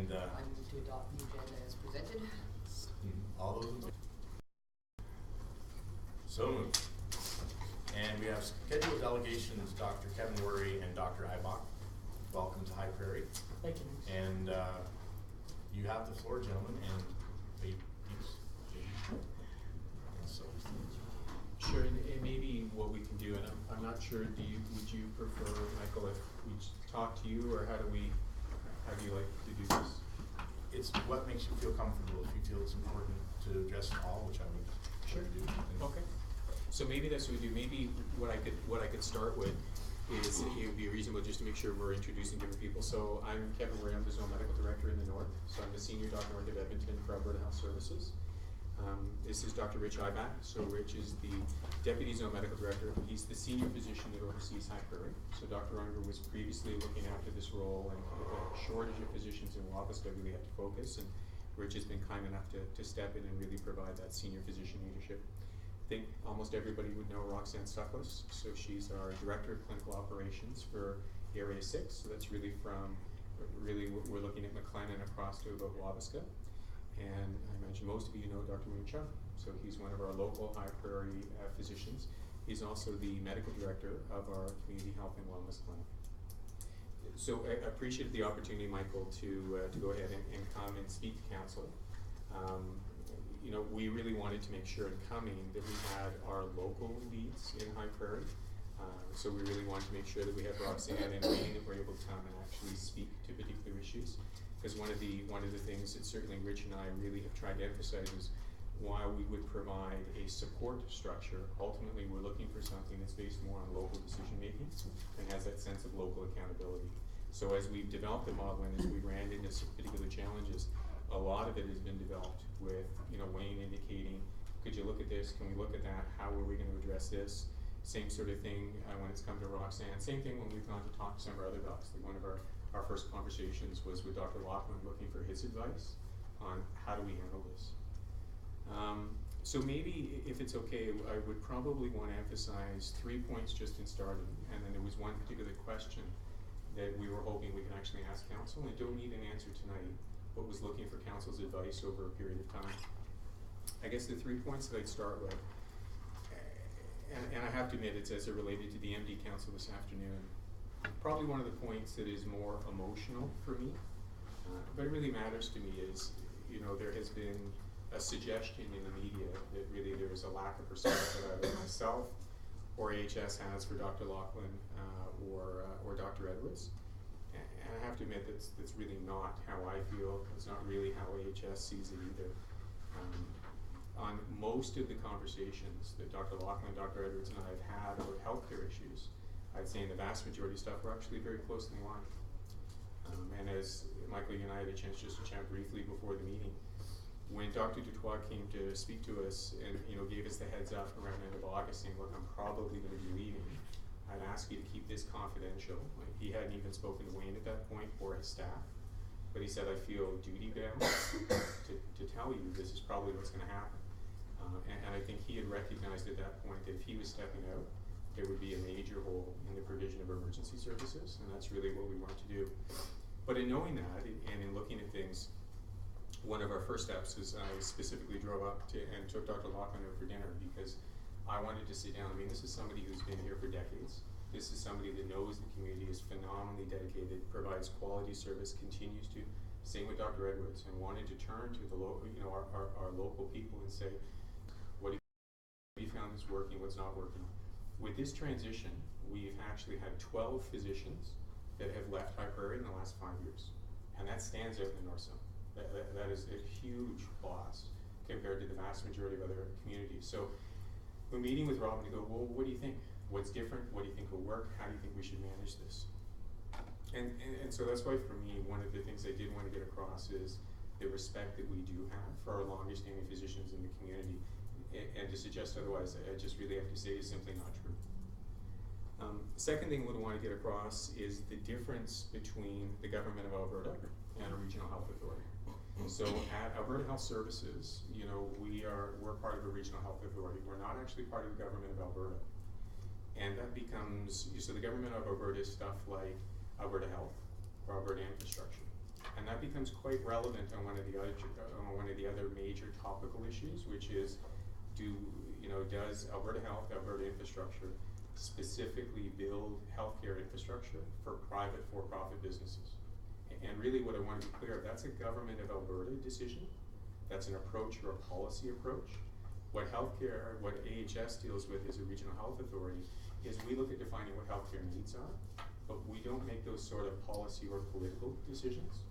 And I move to adopt the agenda as presented. all those in favor? So moved. And we have scheduled delegations, Dr. Kevin Worry and Dr. Ibach. Welcome to High Prairie. Thank you. And you have the floor, gentlemen, and please. So. Sure, and maybe what we can do, and I'm not sure, would you prefer, Michael, if we talk to you, or how do you like to do this? It's what makes you feel comfortable. If you feel it's important to address them all, which I would Sure. do. Okay. So maybe that's what we do. Maybe what I could start with is it would be reasonable just to make sure we're introducing different people. So I'm Kevin Ray, I'm the Zone Medical Director in the North. So I'm the Senior Doctor North of Edmonton for Alberta Health Services. This is Dr. Rich Ibach. So Rich is the Deputy Zone Medical Director. He's the senior physician that oversees High Prairie. So Dr. Unger was previously looking after this role, and with a shortage of physicians in Wabasca, really had to focus. And Rich has been kind enough to step in and really provide that senior physician leadership. I think almost everybody would know Roxanne Stuckless. So she's our Director of Clinical Operations for Area 6. So that's really we're looking at McLennan across to about Wabasca. And I imagine most of you know Dr. Moon Chung. So he's one of our local High Prairie physicians. He's also the Medical Director of our Community Health and Wellness Clinic. So I appreciate the opportunity, Michael, to go ahead and come and speak to council. You know, we really wanted to make sure in coming that we had our local leads in High Prairie. So we really wanted to make sure that we had Roxanne and Wayne that were able to come and actually speak to particular issues. Because one of the things that certainly Rich and I really have tried to emphasize is while we would provide a support structure, ultimately we're looking for something that's based more on local decision making and has that sense of local accountability. So as we've developed the model and as we ran into some particular challenges, a lot of it has been developed with, you know, Wayne indicating, could you look at this, can we look at that, how are we going to address this? Same sort of thing when it's come to Roxanne. Same thing when we've gone to talk to some of our other docs. Like one of our first conversations was with Dr. Laughlin looking for his advice on how do we handle this. So maybe, if it's okay, I would probably want to emphasize 3 points just in starting, and then there was one particular question that we were hoping we could actually ask council, and don't need an answer tonight, but was looking for council's advice over a period of time. I guess the 3 points that I'd start with, and I have to admit it's as it related to the MD Council this afternoon, probably one of the points that is more emotional for me, but it really matters to me is, you know, there has been a suggestion in the media that really there is a lack of respect that either myself or AHS has for Dr. Laughlin or Dr. Edwards. And I have to admit that's really not how I feel. It's not really how AHS sees it either. On most of the conversations that Dr. Laughlin, Dr. Edwards and I have had about healthcare issues, I'd say in the vast majority of stuff we're actually very closely aligned. And as Michael, you and I had a chance just to chat briefly before the meeting, when Dr. Dutoit came to speak to us and, you know, gave us the heads up around the end of August saying, look, I'm probably going to be leaving, I'd ask you to keep this confidential. Like, he hadn't even spoken to Wayne at that point or his staff, but he said, I feel duty bound to tell you this is probably what's going to happen. And I think he had recognized at that point that if he was stepping out, there would be a major hole in the provision of emergency services, and that's really what we want to do. But in knowing that and in looking at things, one of our first steps is I specifically drove up and took Dr. Laughlin out for dinner because I wanted to sit down. I mean, this is somebody who's been here for decades. This is somebody that knows the community, is phenomenally dedicated, provides quality service, continues to. Same with Dr. Edwards, and wanted to turn to the our local people and say, what have you found is working, what's not working? With this transition, we've actually had 12 physicians that have left High Prairie in the last 5 years, and that stands out in the North Zone. That is a huge loss compared to the vast majority of other communities. So we're meeting with Robin to go, well, what do you think? What's different? What do you think will work? How do you think we should manage this? And so that's why for me, one of the things I did want to get across is the respect that we do have for our longest standing physicians in the community. And to suggest otherwise, I just really have to say is simply not true. The second thing we would want to get across is the difference between the government of Alberta and a regional health authority. So at Alberta Health Services, you know, we're part of a regional health authority. We're not actually part of the government of Alberta. And that becomes, so the government of Alberta is stuff like Alberta Health or Alberta Infrastructure. And And that becomes quite relevant on one of the other major topical issues, which is, does Alberta Health, Alberta Infrastructure specifically build healthcare infrastructure for private for-profit businesses? And really what I want to be clear of, that's a Government of Alberta decision. That's an approach or a policy approach. What AHS deals with as a regional health authority is we look at defining what healthcare needs are, but we don't make those sort of policy or political decisions.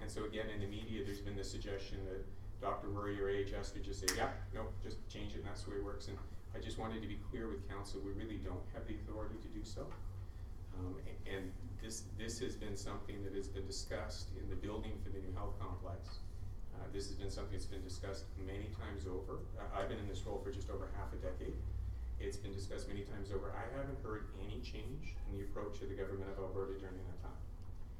And so again, in the media, there's been this suggestion that Dr. Murray or AHS could just say, yeah, no, just change it and that's the way it works. And I just wanted to be clear with council, we really don't have the authority to do so. And this has been something that has been discussed in the building for the new health complex. This has been something that's been discussed many times over. I've been in this role for just over half a decade. It's been discussed many times over. I haven't heard any change in the approach of the Government of Alberta during that time.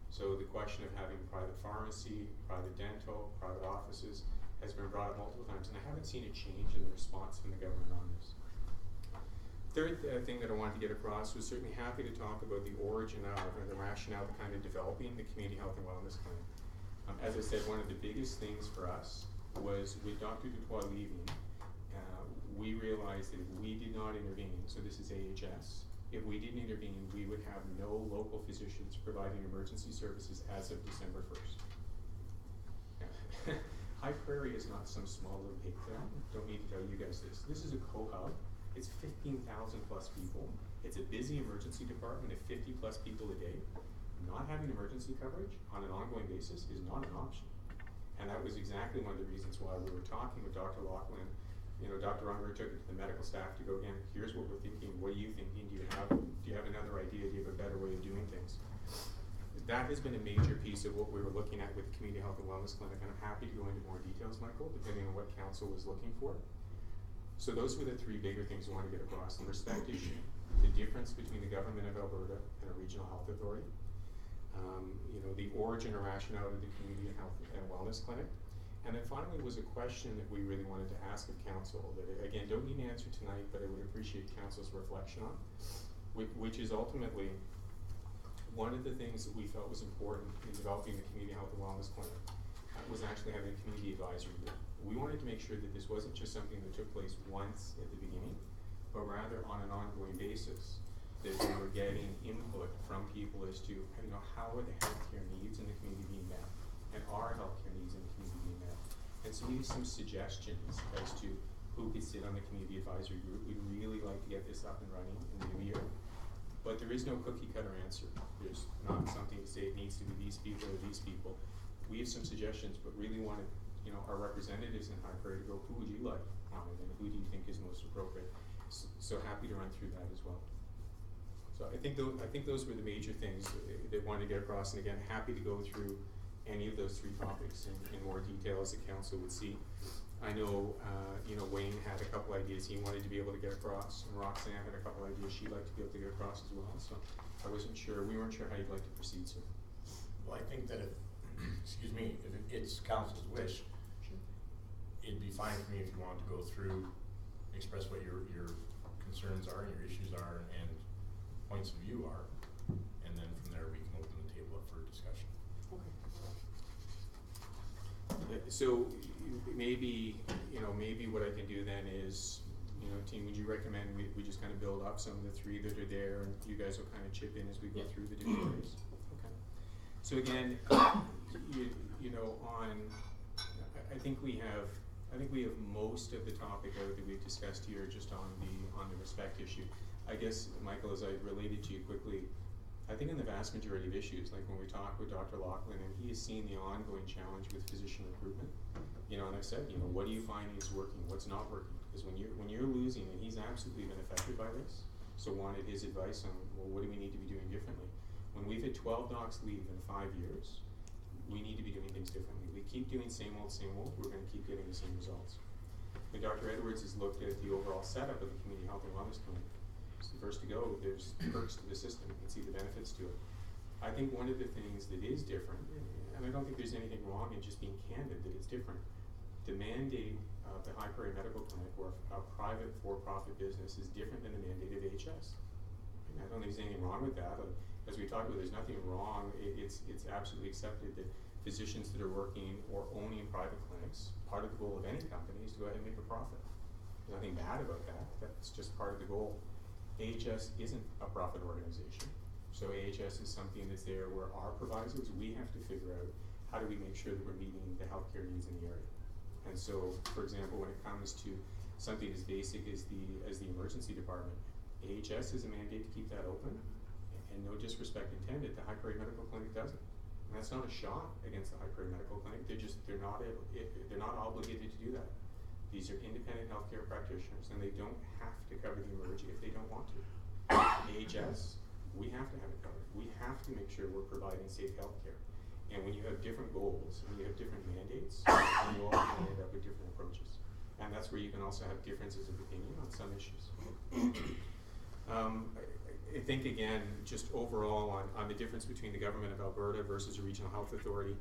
So the question of having private pharmacy, private dental, private offices has been brought up multiple times, and I haven't seen a change in the response from the government on this. Third thing that I wanted to get across was certainly happy to talk about the origin of and the rationale behind developing the Community Health and Wellness Clinic. As I said, one of the biggest things for us was with Dr. Dutoit leaving, we realized that if we did not intervene, so this is AHS, if we didn't intervene, we would have no local physicians providing emergency services as of December 1st. High Prairie is not some small little pig town. Don't need to tell you guys this. This is a co-hub. It's 15,000 plus people. It's a busy emergency department of 50 plus people a day. Not having emergency coverage on an ongoing basis is not an option. And that was exactly one of the reasons why we were talking with Dr. Laughlin. Dr. Unger took it to the medical staff to go, again, here's what we're thinking, what are you thinking? Do you have another idea? Do you have a better way of doing things? That has been a major piece of what we were looking at with the Community Health and Wellness Clinic, and I'm happy to go into more details, Michael, depending on what council was looking for. So those were the three bigger things we want to get across. The respect issue, the difference between the Government of Alberta and a regional health authority, the origin or rationale of the Community Health and Wellness Clinic. And then finally was a question that we really wanted to ask of council that, again, don't need an answer tonight, but I would appreciate council's reflection on, which is ultimately one of the things that we felt was important in developing the Community Health and Wellness Clinic was actually having a community advisory group. We wanted to make sure that this wasn't just something that took place once at the beginning, but rather on an ongoing basis, that we were getting input from people as to, how are the healthcare needs in the community being met, and are healthcare needs in the community being met. And so we have some suggestions as to who could sit on the community advisory group. We'd really like to get this up and running in the new year. But there is no cookie cutter answer. There's not something to say it needs to be these people or these people. We have some suggestions, but really wanted, our representatives in High Prairie to go, who would you like on it, and who do you think is most appropriate? So happy to run through that as well. So I think those were the major things that wanted to get across, and again, happy to go through any of those three topics in more detail as the council would see. I know, Wayne had a couple ideas he wanted to be able to get across, and Roxanne had a couple ideas she'd like to be able to get across as well. So we weren't sure how you'd like to proceed, sir. Well, I think that if it's council's wish, Sure. It'd be fine for me if you wanted to go through, express what your concerns are and your issues are and points of view are, and then from there we can open the table up for discussion. Okay. So maybe what I can do then is, team, would you recommend we just kind of build up some of the three that are there, and you guys will kind of chip in as we go through the different areas? Okay. So again, I think we have most of the topic out that we've discussed here just on the respect issue. I guess, Michael, as I related to you quickly, I think in the vast majority of issues, like when we talk with Dr. Laughlin, and he has seen the ongoing challenge with physician recruitment, and I've said, what do you find is working, what's not working? Because when you're losing, and he's absolutely been affected by this, so wanted his advice on, well, what do we need to be doing differently? When we've had 12 docs leave in 5 years, we need to be doing things differently. We keep doing same old, we're going to keep getting the same results. When Dr. Edwards has looked at the overall setup of the Community Health and Wellness Clinic, it's the first to go, there's perks to the system, you can see the benefits to it. I think one of the things that is different, and I don't think there's anything wrong in just being candid that it's different, the mandate of the High Prairie Medical Clinic or a private for-profit business is different than the mandate of HS. And I don't think there's anything wrong with that. As we talked about, there's nothing wrong. It's absolutely accepted that physicians that are working or owning private clinics, part of the goal of any company is to go ahead and make a profit. There's nothing bad about that. That's just part of the goal. AHS isn't a profit organization. So AHS is something that's there where our providers, we have to figure out how do we make sure that we're meeting the healthcare needs in the area. And so, for example, when it comes to something as basic as the emergency department, AHS has a mandate to keep that open, and no disrespect intended, the High Prairie Medical Clinic doesn't. And that's not a shot against the High Prairie Medical Clinic. They're not obligated to do that. These are independent healthcare practitioners, and they don't have to cover the emergency if they don't want to. AHS, we have to have it covered. We have to make sure we're providing safe healthcare. And when you have different goals and you have different mandates, then you all end up with different approaches. And that's where you can also have differences of opinion on some issues. I think, again, just overall on the difference between the government of Alberta versus a regional health authority,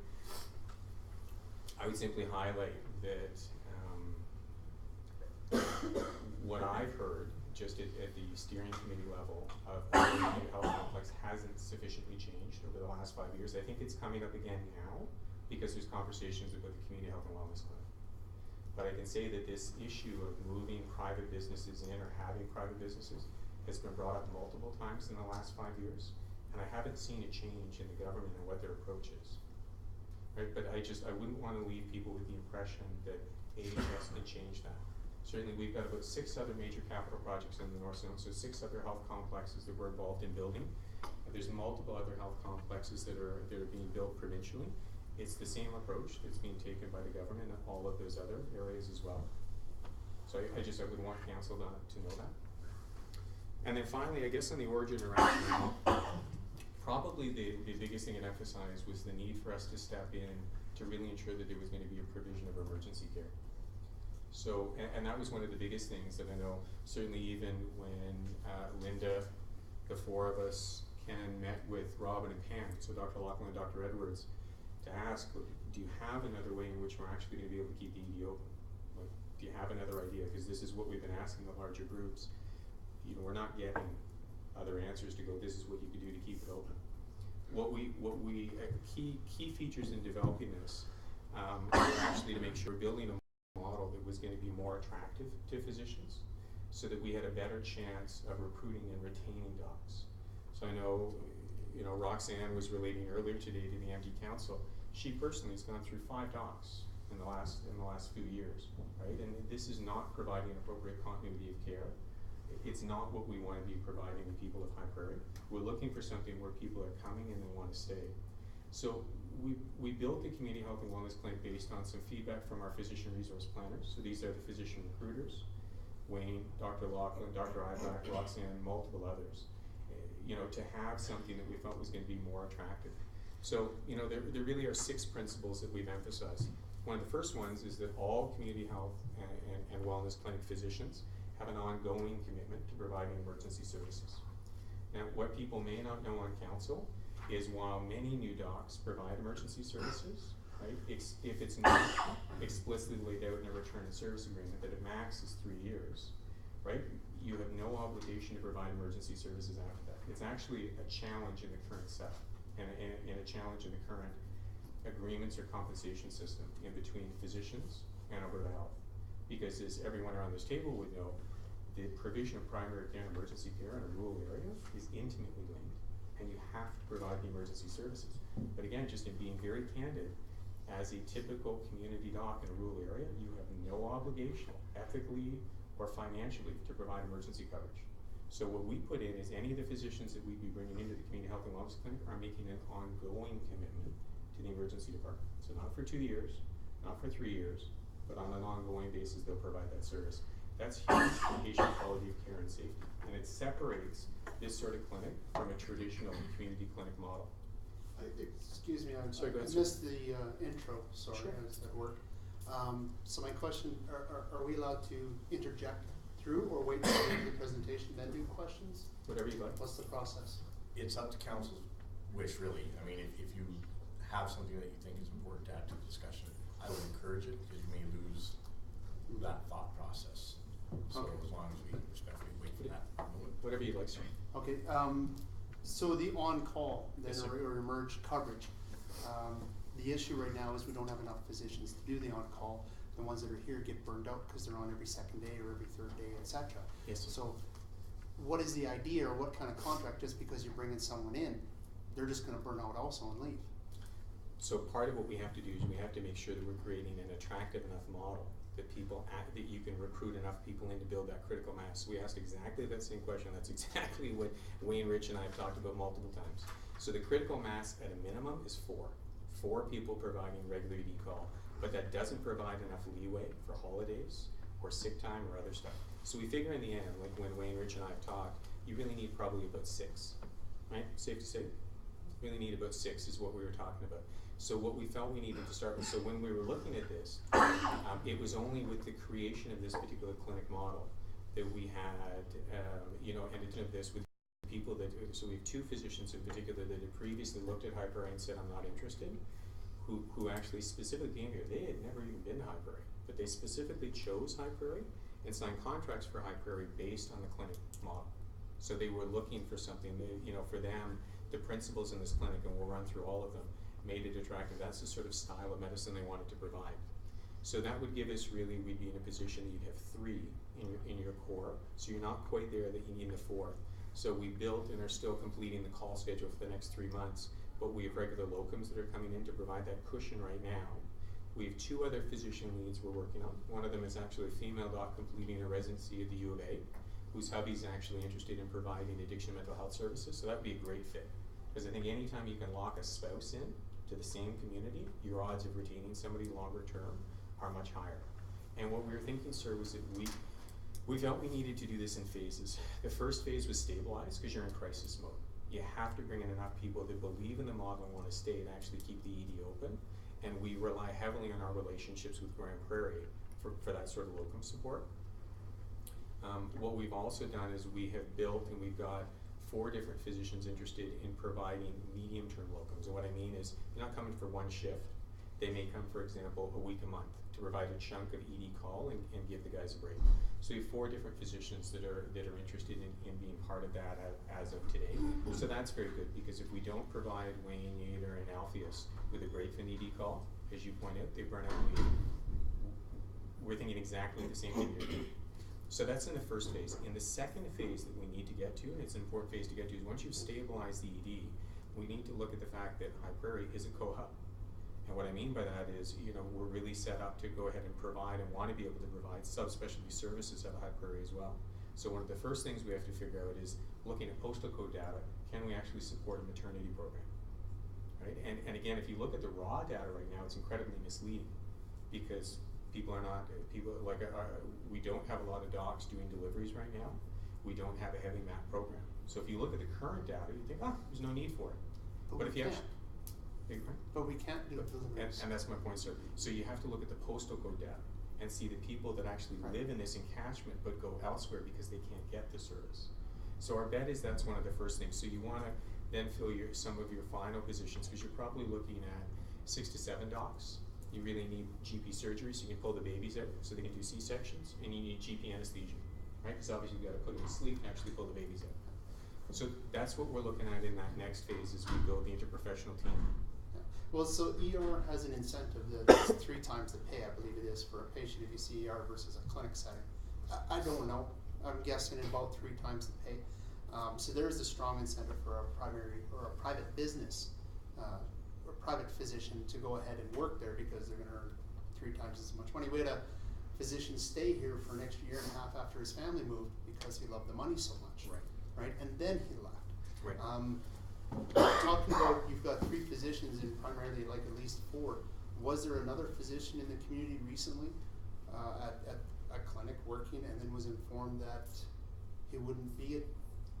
I would simply highlight that what I've heard just at the steering committee level of the health complex hasn't sufficiently changed over the last 5 years. I think it's coming up again now because there's conversations about the community health and wellness clinic. But I can say that this issue of moving private businesses in or having private businesses has been brought up multiple times in the last 5 years, and I haven't seen a change in the government and what their approach is. Right? But I wouldn't want to leave people with the impression that AHS can change that. Certainly, we've got about 6 other major capital projects in the North Zone, so 6 other health complexes that we're involved in building. There's multiple other health complexes that are being built provincially. It's the same approach that's being taken by the government in all of those other areas as well. So I would want council to know that. And then finally, I guess on the origin or rationale, probably the biggest thing it emphasized was the need for us to step in to really ensure that there was going to be a provision of emergency care. So, and that was one of the biggest things that I know, certainly even when Linda, the 4 of us, Ken met with Robin and Pam, so Dr. Lachlan and Dr. Edwards, to ask, do you have another way in which we're actually going to be able to keep the ED open? Like, do you have another idea? Because this is what we've been asking the larger groups. You know, we're not getting other answers to go, this is what you could do to keep it open. Key features in developing this were actually to make sure we're building a model that was going to be more attractive to physicians so that we had a better chance of recruiting and retaining docs. So I know, Roxanne was relating earlier today to the MD Council. She personally has gone through 5 docs in the last few years, right? And this is not providing appropriate continuity of care. It's not what we want to be providing the people of High Prairie. We're looking for something where people are coming and they want to stay. So we built the Community Health and Wellness Clinic based on some feedback from our physician resource planners. So these are the physician recruiters, Wayne, Dr. Lachlan, Dr. Ibach, Roxanne, multiple others, to have something that we felt was going to be more attractive. So, there really are 6 principles that we've emphasized. One of the first ones is that all community health and wellness clinic physicians have an ongoing commitment to providing emergency services. Now, what people may not know on council is while many new docs provide emergency services, right, if it's not explicitly laid out in a return of service agreement that a max is 3 years, right, you have no obligation to provide emergency services after that. It's actually a challenge in the current setup and a challenge in the current agreements or compensation system in between physicians and Alberta Health. Because as everyone around this table would know, the provision of primary care and emergency care in a rural area is intimately linked, and you have to provide the emergency services. But again, just in being very candid, as a typical community doc in a rural area, you have no obligation, ethically or financially, to provide emergency coverage. So what we put in is any of the physicians that we'd be bringing into the Community Health and Wellness Clinic are making an ongoing commitment to the emergency department. So not for 2 years, not for 3 years, but on an ongoing basis they'll provide that service. That's huge for patient quality of care and safety. And it separates this sort of clinic from a traditional community clinic model. Excuse me, I Sorry, go ahead, missed the intro, sorry, Sure. I was at work. So my question, are we allowed to interject through or wait for the presentation, then do questions? Whatever you like. What's the process? It's up to council's wish, really. I mean, if you have something that you think is important to add to the discussion, I would encourage it, because you may lose that thought process. So Okay. as long as we respectfully wait for that moment. Whatever you'd like, sir. Okay, so the on-call then Yes, sir. or emerge coverage, The issue right now is we don't have enough physicians to do the on-call. The ones that are here get burned out because they're on every second day or every third day, etc. Yes. So what is the idea, or what kind of contract, just because you're bringing someone in, they're just gonna burn out also and leave? So part of what we have to do is we have to make sure that we're creating an attractive enough model that that you can recruit enough people in to build that critical mass. We asked exactly that same question. That's exactly what Wayne, Rich, and I have talked about multiple times. So the critical mass at a minimum is 4. 4 people providing regular ED call, but that doesn't provide enough leeway for holidays or sick time or other stuff. So we figure in the end, like when Wayne, Rich, and I have talked, you really need probably about 6, right? Safe to say? Really need about 6 is what we were talking about. So what we felt we needed to start with, so when we were looking at this, it was only with the creation of this particular clinic model that we had, ended up this with people that, so we have 2 physicians in particular that had previously looked at High Prairie and said, I'm not interested, who actually specifically came here. They had never even been to High Prairie, but they specifically chose High Prairie and signed contracts for High Prairie based on the clinic model. So they were looking for something, for them, the principles in this clinic, and we'll run through all of them, made it attractive. That's the sort of style of medicine they wanted to provide. So that would give us really, we'd be in a position that you'd have 3 in your core. So you're not quite there that you need the 4th. So we built and are still completing the call schedule for the next 3 months, but we have regular locums that are coming in to provide that cushion right now. We have 2 other physician leads we're working on. One of them is actually a female doc completing a residency at the U of A, whose hubby's actually interested in providing addiction and mental health services, so that would be a great fit. Because I think anytime you can lock a spouse in to the same community, your odds of retaining somebody longer term are much higher. And what we were thinking, sir, was that we felt we needed to do this in phases. The first phase was stabilize, because you're in crisis mode. You have to bring in enough people that believe in the model and want to stay and actually keep the ED open. And we rely heavily on our relationships with Grand Prairie for that sort of locum support. What we've also done is we have built, and we've got 4 different physicians interested in providing medium-term locums. And what I mean is, they're not coming for 1 shift. They may come, for example, a week a month to provide a chunk of ED call and give the guys a break. So we have 4 different physicians that are interested in being part of that as of today. So that's very good, because if we don't provide Wayne, Yater, and Alpheus with a break for an ED call, as you point out, they burn out and leave. We're thinking exactly the same thing you're doing. So that's in the first phase. In the second phase that we need to get to, and it's an important phase to get to, is once you've stabilized the ED, we need to look at the fact that High Prairie is a co-hub. And what I mean by that is, we're really set up to go ahead and provide and want to be able to provide subspecialty services at High Prairie as well. So one of the first things we have to figure out is, looking at postal code data, can we actually support a maternity program? Right? And again, if you look at the raw data right now, it's incredibly misleading, because we don't have a lot of docs doing deliveries right now. We don't have a heavy MAP program. So if you look at the current data, you think, there's no need for it. But if you actually, But we can't do deliveries. and that's my point, sir. So you have to look at the postal code data and see the people that actually live in this encatchment but go elsewhere because they can't get the service. So our bet is that's one of the first things. So you want to then fill some of your final positions, because you're probably looking at 6 to 7 docs. You really need GP surgery, so you can pull the babies out so they can do C-sections, and you need GP anesthesia, right? Because obviously you've got to put them to sleep and actually pull the babies out. So that's what we're looking at in that next phase as we build the interprofessional team. Yeah. Well, so ER has an incentive that's 3 times the pay, I believe it is, for a patient if you see ER versus a clinic setting. I don't know. I'm guessing about 3 times the pay. So there is a strong incentive for a primary or a private business or private physician to go ahead and work there, because they're going to earn 3 times as much money. We had a physician stay here for an extra year and a half after his family moved because he loved the money so much. Right? And then he left. Right. Talking about, you've got 3 physicians and primarily like at least 4. Was there another physician in the community recently at a clinic working, and then was informed that he wouldn't be at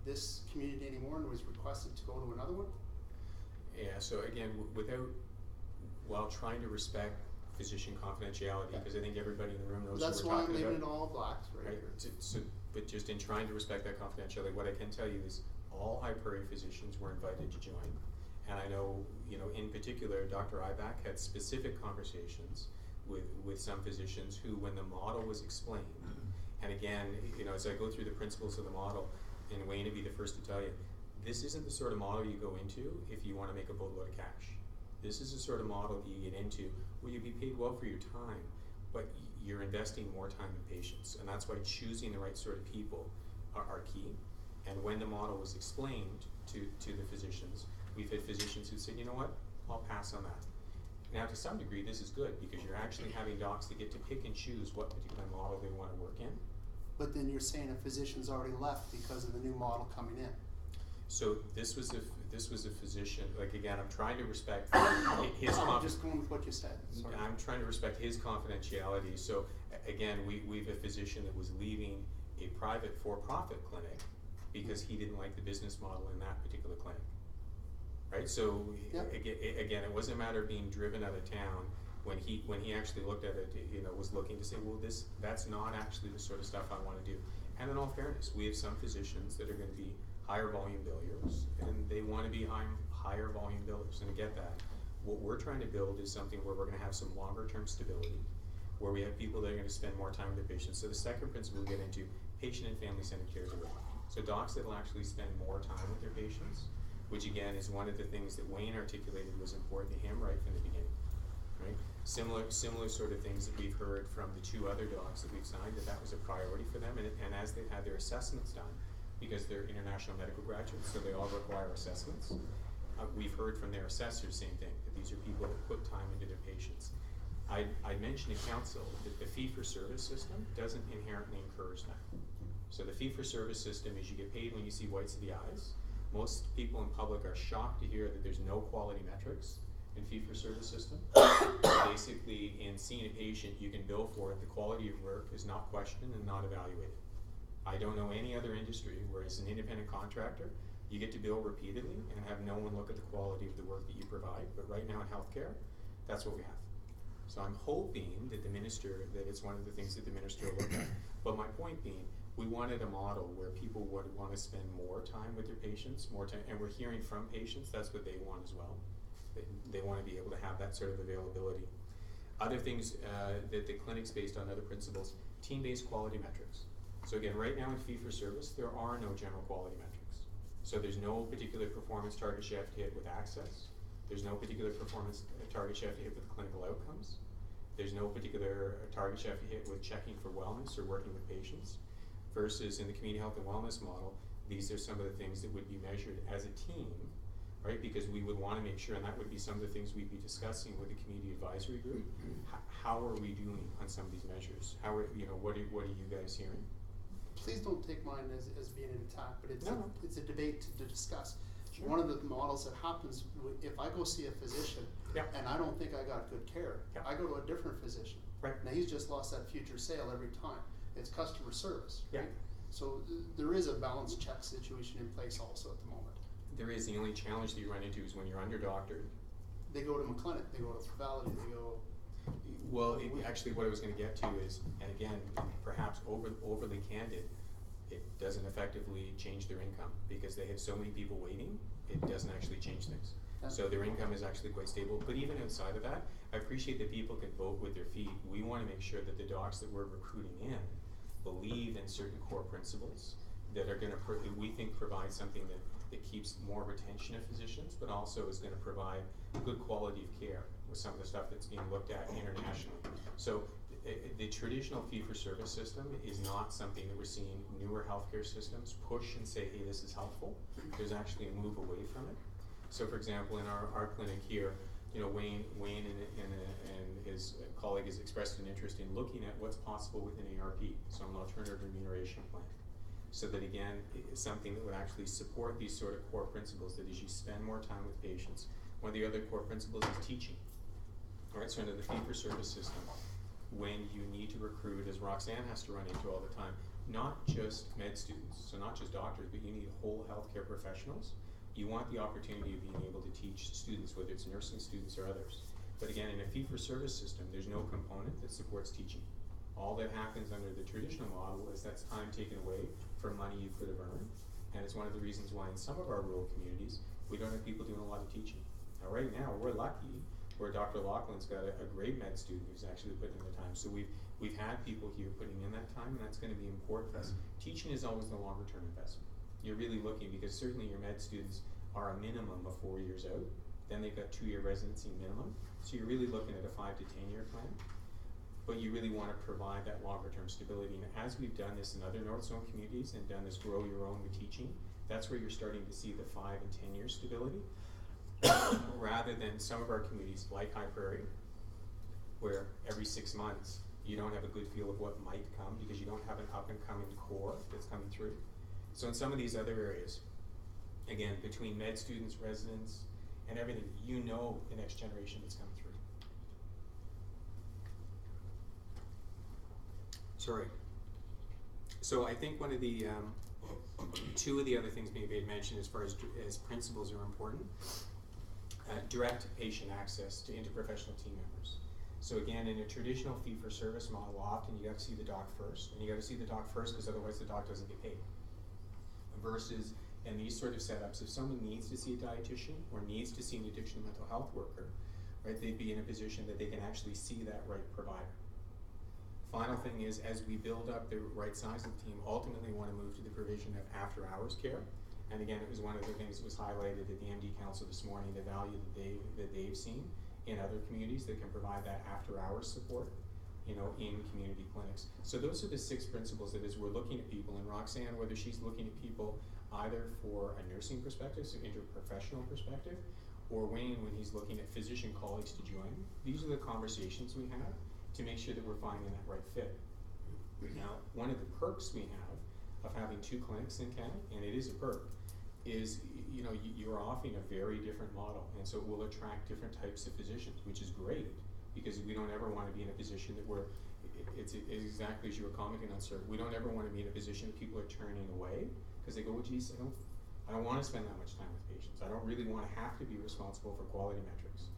this community anymore and was requested to go to another one? Yeah, so again, while trying to respect physician confidentiality, because I think everybody in the room knows That's what we're why I'm talking leaving about. it all blacks right here. But just in trying to respect that confidentiality, what I can tell you is all High Prairie physicians were invited to join. And I know, in particular, Dr. Ibach had specific conversations with some physicians who, when the model was explained, and again, as I go through the principles of the model, and Wayne would be the first to tell you, this isn't the sort of model you go into if you want to make a boatload of cash. This is the sort of model that you get into where you be paid well for your time, but you're investing more time in patients, and that's why choosing the right sort of people are key. And when the model was explained to the physicians, we've had physicians who said, you know what, I'll pass on that. Now, to some degree, this is good because you're actually having docs that get to pick and choose what particular model they want to work in. But then you're saying a physician's already left because of the new model coming in. So this was a physician. Like again, I'm trying to respect his. I'm just going with what you said. Sorry. I'm trying to respect his confidentiality. So again, we've a physician that was leaving a private for-profit clinic because he didn't like the business model in that particular clinic. Right. So Yep. again, it wasn't a matter of being driven out of town. When he actually looked at it, was looking to say, well, that's not actually the sort of stuff I want to do. And in all fairness, we have some physicians that are going to be higher volume billers, and they want to be higher volume billers, and I get that. What we're trying to build is something where we're going to have some longer term stability, where we have people that are going to spend more time with their patients. So the second principle we get into, patient and family centered care delivery. So docs that will actually spend more time with their patients, which again is one of the things that Wayne articulated was important to him right from the beginning. Right? Similar sort of things that we've heard from the two other docs that we've signed, that was a priority for them, and as they've had their assessments done, because they're international medical graduates, so they all require assessments. We've heard from their assessors, same thing, that these are people that put time into their patients. I mentioned in council that the fee-for-service system doesn't inherently encourage that. So the fee-for-service system is you get paid when you see whites of the eyes. Most people in public are shocked to hear that there's no quality metrics in fee-for-service system. Basically, in seeing a patient, you can bill for it. The quality of work is not questioned and not evaluated. I don't know any other industry where as an independent contractor, you get to bill repeatedly and have no one look at the quality of the work that you provide. But right now in healthcare, that's what we have. So I'm hoping that that it's one of the things that the minister will look at. But my point being, we wanted a model where people would want to spend more time with their patients, more time, and we're hearing from patients, that's what they want as well. They want to be able to have that sort of availability. Other things that the clinic's based on other principles, team-based quality metrics. So again, right now in fee-for-service, there are no general quality metrics. So there's no particular performance targets you have to hit with access. There's no particular performance targets you have to hit with clinical outcomes. There's no particular targets you have to hit with checking for wellness or working with patients. Versus in the community health and wellness model, these are some of the things that would be measured as a team, right? Because we would want to make sure, and that would be some of the things we'd be discussing with the community advisory group. How are we doing on some of these measures? What are you guys hearing? Please don't take mine as being an attack, but it's a debate to discuss. Sure. One of the models that happens, if I go see a physician and I don't think I got good care, I go to a different physician. Right. Now he's just lost that future sale every time. It's customer service, right? Yeah. So there is a balance check situation in place also at the moment. There is. The only challenge that you run into is when you're under-doctored. They go to McLennan, they go to Frivality, they go... Well, actually what I was going to get to is, and again, perhaps overly candid, it doesn't effectively change their income because they have so many people waiting, it doesn't actually change things. So their income is actually quite stable. But even outside of that, I appreciate that people can vote with their feet. We want to make sure that the docs that we're recruiting in believe in certain core principles that are going to, we think, provide something that keeps more retention of physicians, but also is going to provide good quality of care with some of the stuff that's being looked at internationally. So the traditional fee-for-service system is not something that we're seeing newer healthcare systems push and say, hey, this is helpful. There's actually a move away from it. So for example, in our clinic here, Wayne and his colleague has expressed an interest in looking at what's possible with an ARP, so an alternative remuneration plan. So that again, it's something that would actually support these sort of core principles, that as you spend more time with patients, one of the other core principles is teaching. All right, so under the fee-for-service system, when you need to recruit, as Roxanne has to run into all the time, not just med students, so not just doctors, but you need whole healthcare professionals. You want the opportunity of being able to teach students, whether it's nursing students or others. But again, in a fee-for-service system, there's no component that supports teaching. All that happens under the traditional model is that's time taken away from money you could have earned. And it's one of the reasons why in some of our rural communities, we don't have people doing a lot of teaching. Now right now, we're lucky where Dr. Laughlin's got a great med student who's actually putting in the time. So we've had people here putting in that time, and that's going to be important for us. Teaching is always the longer term investment. You're really looking, because certainly your med students are a minimum of 4 years out, then they've got 2-year residency minimum. So you're really looking at a 5 to 10 year plan. But you really want to provide that longer term stability. And as we've done this in other North Zone communities and done this grow your own with teaching, that's where you're starting to see the 5 and 10 year stability. Rather than some of our communities like High Prairie, where every 6 months you don't have a good feel of what might come because you don't have an up and coming core that's coming through. So in some of these other areas, again, between med students, residents, and everything, you know the next generation that's coming through. Sorry. So I think one of the, 2 of the other things maybe I'd mentioned as far as principles are important. Direct patient access to interprofessional team members. So again, in a traditional fee-for-service model, often you got to see the doc first, and you got to see the doc first because otherwise the doc doesn't get paid. Versus, in these sort of setups, if someone needs to see a dietitian or needs to see an addiction mental health worker, right, they'd be in a position that they can actually see that right provider. Final thing is, as we build up the right size of the team, ultimately we want to move to the provision of after-hours care. And again, it was one of the things that was highlighted at the MD Council this morning, the value that they've seen in other communities that can provide that after-hours support, you know, in community clinics. So those are the 6 principles that as we're looking at people, and Roxanne, whether she's looking at people either for a nursing perspective, so interprofessional perspective, or Wayne when he's looking at physician colleagues to join, these are the conversations we have to make sure that we're finding that right fit. Now, one of the perks we have of having 2 clinics in Canada, and it is a perk, is, you know, you're offering a very different model, and so it will attract different types of physicians, which is great, because we don't ever want to be in a position that we're, it's exactly as you were commenting on, sir, we don't ever want to be in a position that people are turning away, because they go, well, geez, I don't want to spend that much time with patients. I don't really want to have to be responsible for quality metrics.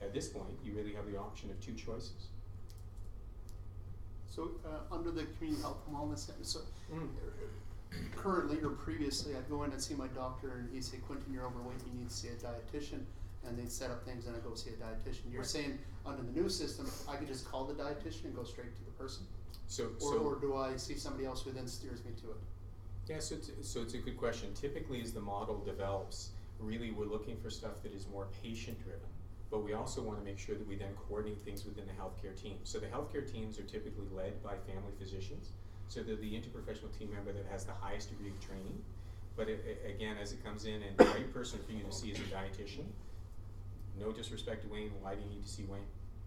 At this point, you really have the option of 2 choices. So under the community health and wellness center, so currently or previously, I'd go in and see my doctor, and he'd say, Quentin, you're overweight, you need to see a dietitian, and they'd set up things, and I'd go see a dietitian. You're saying under the new system, I could just call the dietitian and go straight to the person, or do I see somebody else who then steers me to it? Yeah, so it's a good question. Typically, as the model develops, really we're looking for stuff that is more patient-driven. But we also want to make sure that we then coordinate things within the healthcare team. So the healthcare teams are typically led by family physicians. So they're the interprofessional team member that has the highest degree of training. But again, as it comes in, and the right person for you to see is a dietitian. No disrespect to Wayne, why do you need to see Wayne?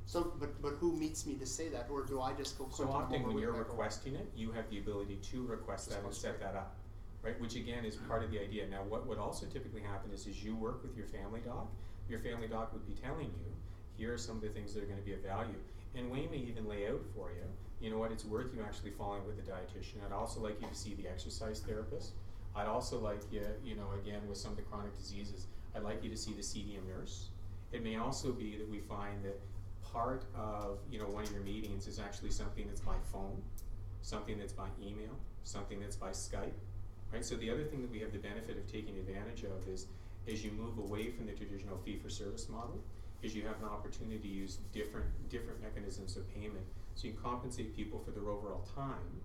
So, but who meets me to say that, or do I just go? So often when you're requesting it, you have the ability to request that and set that up, right? Which again is part of the idea. Now what would also typically happen is you work with your family doc, your family doc would be telling you, here are some of the things that are going to be of value. And Wayne may even lay out for you, you know what, it's worth you actually following with a dietitian. I'd also like you to see the exercise therapist. I'd also like you, you know, again, with some of the chronic diseases, I'd like you to see the CDM nurse. It may also be that we find that part of, you know, one of your meetings is actually something that's by phone, something that's by email, something that's by Skype, right? So the other thing that we have the benefit of taking advantage of is, as you move away from the traditional fee-for-service model, is you have an opportunity to use different mechanisms of payment. So you can compensate people for their overall time,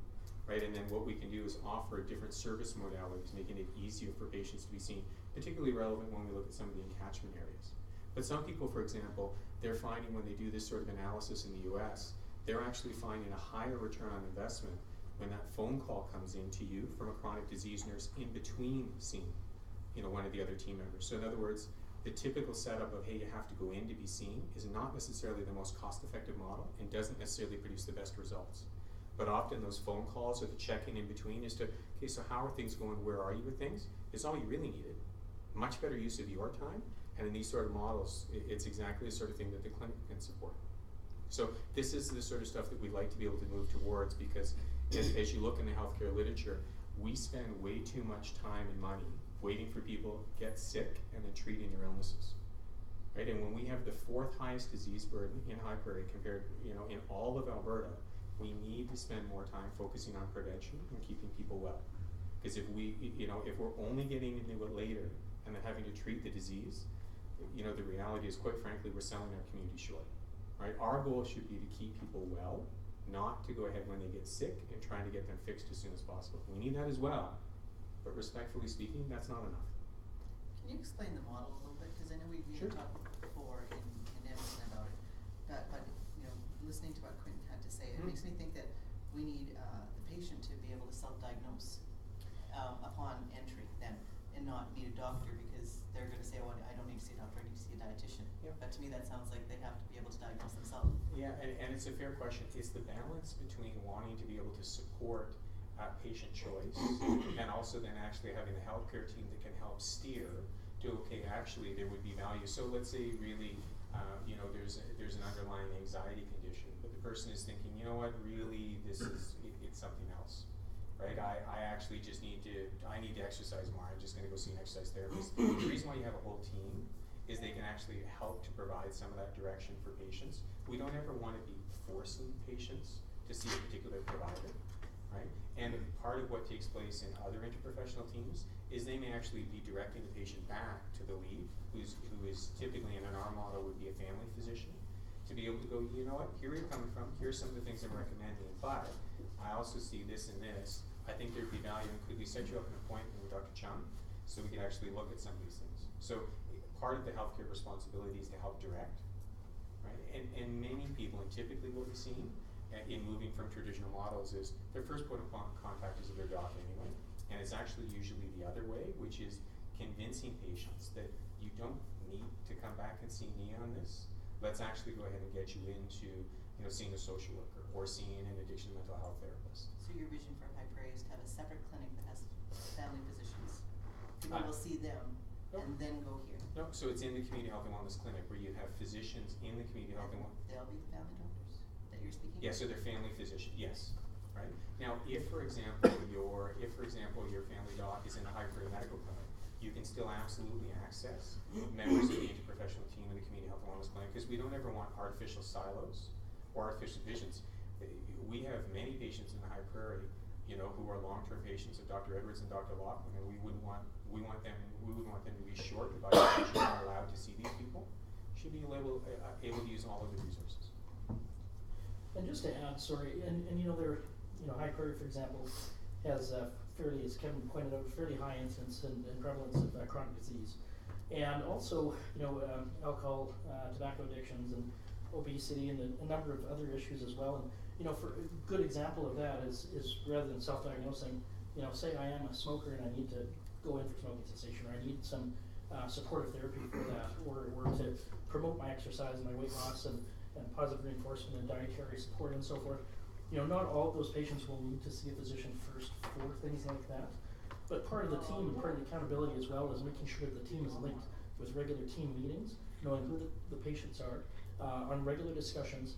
right? And then what we can do is offer different service modalities, making it easier for patients to be seen, particularly relevant when we look at some of the encatchment areas. But some people, for example, they're finding when they do this sort of analysis in the US, they're actually finding a higher return on investment when that phone call comes in to you from a chronic disease nurse in between seeing, you know, one of the other team members. So in other words, the typical setup of, hey, you have to go in to be seen is not necessarily the most cost-effective model and doesn't necessarily produce the best results. But often those phone calls or the check-in in between is to, okay, so how are things going, where are you with things? It's all you really needed. Much better use of your time, and in these sort of models, it's exactly the sort of thing that the clinic can support. So this is the sort of stuff that we'd like to be able to move towards, because as you look in the healthcare literature, we spend way too much time and money waiting for people to get sick and then treating their illnesses, right? And when we have the 4th highest disease burden in High Prairie compared, you know, in all of Alberta, we need to spend more time focusing on prevention and keeping people well. Because if we, you know, if we're only getting into it later and then having to treat the disease, you know, the reality is, quite frankly, we're selling our community short, right? Our goal should be to keep people well, not to go ahead when they get sick and trying to get them fixed as soon as possible. We need that as well. But respectfully speaking, that's not enough. Can you explain the model a little bit? Because I know we Sure. talked before in Edmonton about it, but you know, listening to what Quentin had to say, it makes me think that we need the patient to be able to self-diagnose upon entry then, and not need a doctor because they're going to say, oh, I don't need to see a doctor, I need to see a dietitian. Yeah. But to me, that sounds like they have to be able to diagnose themselves. Yeah, and it's a fair question. It's the balance between wanting to be able to support patient choice and also then actually having a healthcare team that can help steer to, okay, actually there would be value. So let's say really, you know, there's an underlying anxiety condition, but the person is thinking, you know what, really this is, it's something else, right? I actually just need to exercise more. I'm just gonna go see an exercise therapist. The reason why you have a whole team is they can actually help to provide some of that direction for patients. We don't ever want to be forcing patients to see a particular provider, right? And part of what takes place in other interprofessional teams is they may actually be directing the patient back to the lead, who is typically in our model would be a family physician, to be able to go, you know what, here you're coming from, here's some of the things I'm recommending, but I also see this and this. I think there'd be value, and could we set you up an appointment with Dr. Chung so we could actually look at some of these things. So part of the healthcare responsibility is to help direct, right? And many people, and typically what we've seen in moving from traditional models is their first point of contact is with their doc anyway, and it's actually usually the other way, which is convincing patients that you don't need to come back and see me on this. Let's actually go ahead and get you into, you know, seeing a social worker or seeing an addiction mental health therapist. So your vision for Prairie is to have a separate clinic that has family physicians. People will see them and then go here. No, so it's in the community health and wellness clinic where you have physicians in the community health and wellness. They'll be the family doctors that you're speaking Yeah, of? so they're family physician, yes, right? Now, if for example your family doc is in a high Prairie medical clinic, you can still absolutely access members of the interprofessional team in the community health and wellness clinic, because we don't ever want artificial silos or artificial divisions. We have many patients in the high Prairie, you know, who are long-term patients of Dr. Edwards and Dr. Loughlin, and we wouldn't want them to be short about making sure they're allowed to see these people. Should be able to use all of the resources. And just to add, sorry, and you know, High Prairie, for example, has fairly, as Kevin pointed out, fairly high incidence and prevalence of chronic disease, and also, you know, alcohol, tobacco addictions, and obesity, and a number of other issues as well. And you know, for a good example of that is rather than self-diagnosing, you know, say I am a smoker and I need to go in for smoking cessation, or I need some supportive therapy for that, or to promote my exercise and my weight loss and positive reinforcement and dietary support and so forth. You know, not all of those patients will need to see a physician first for things like that. But part of the team and part of the accountability as well is making sure that the team is linked with regular team meetings, knowing who the patients are, on regular discussions,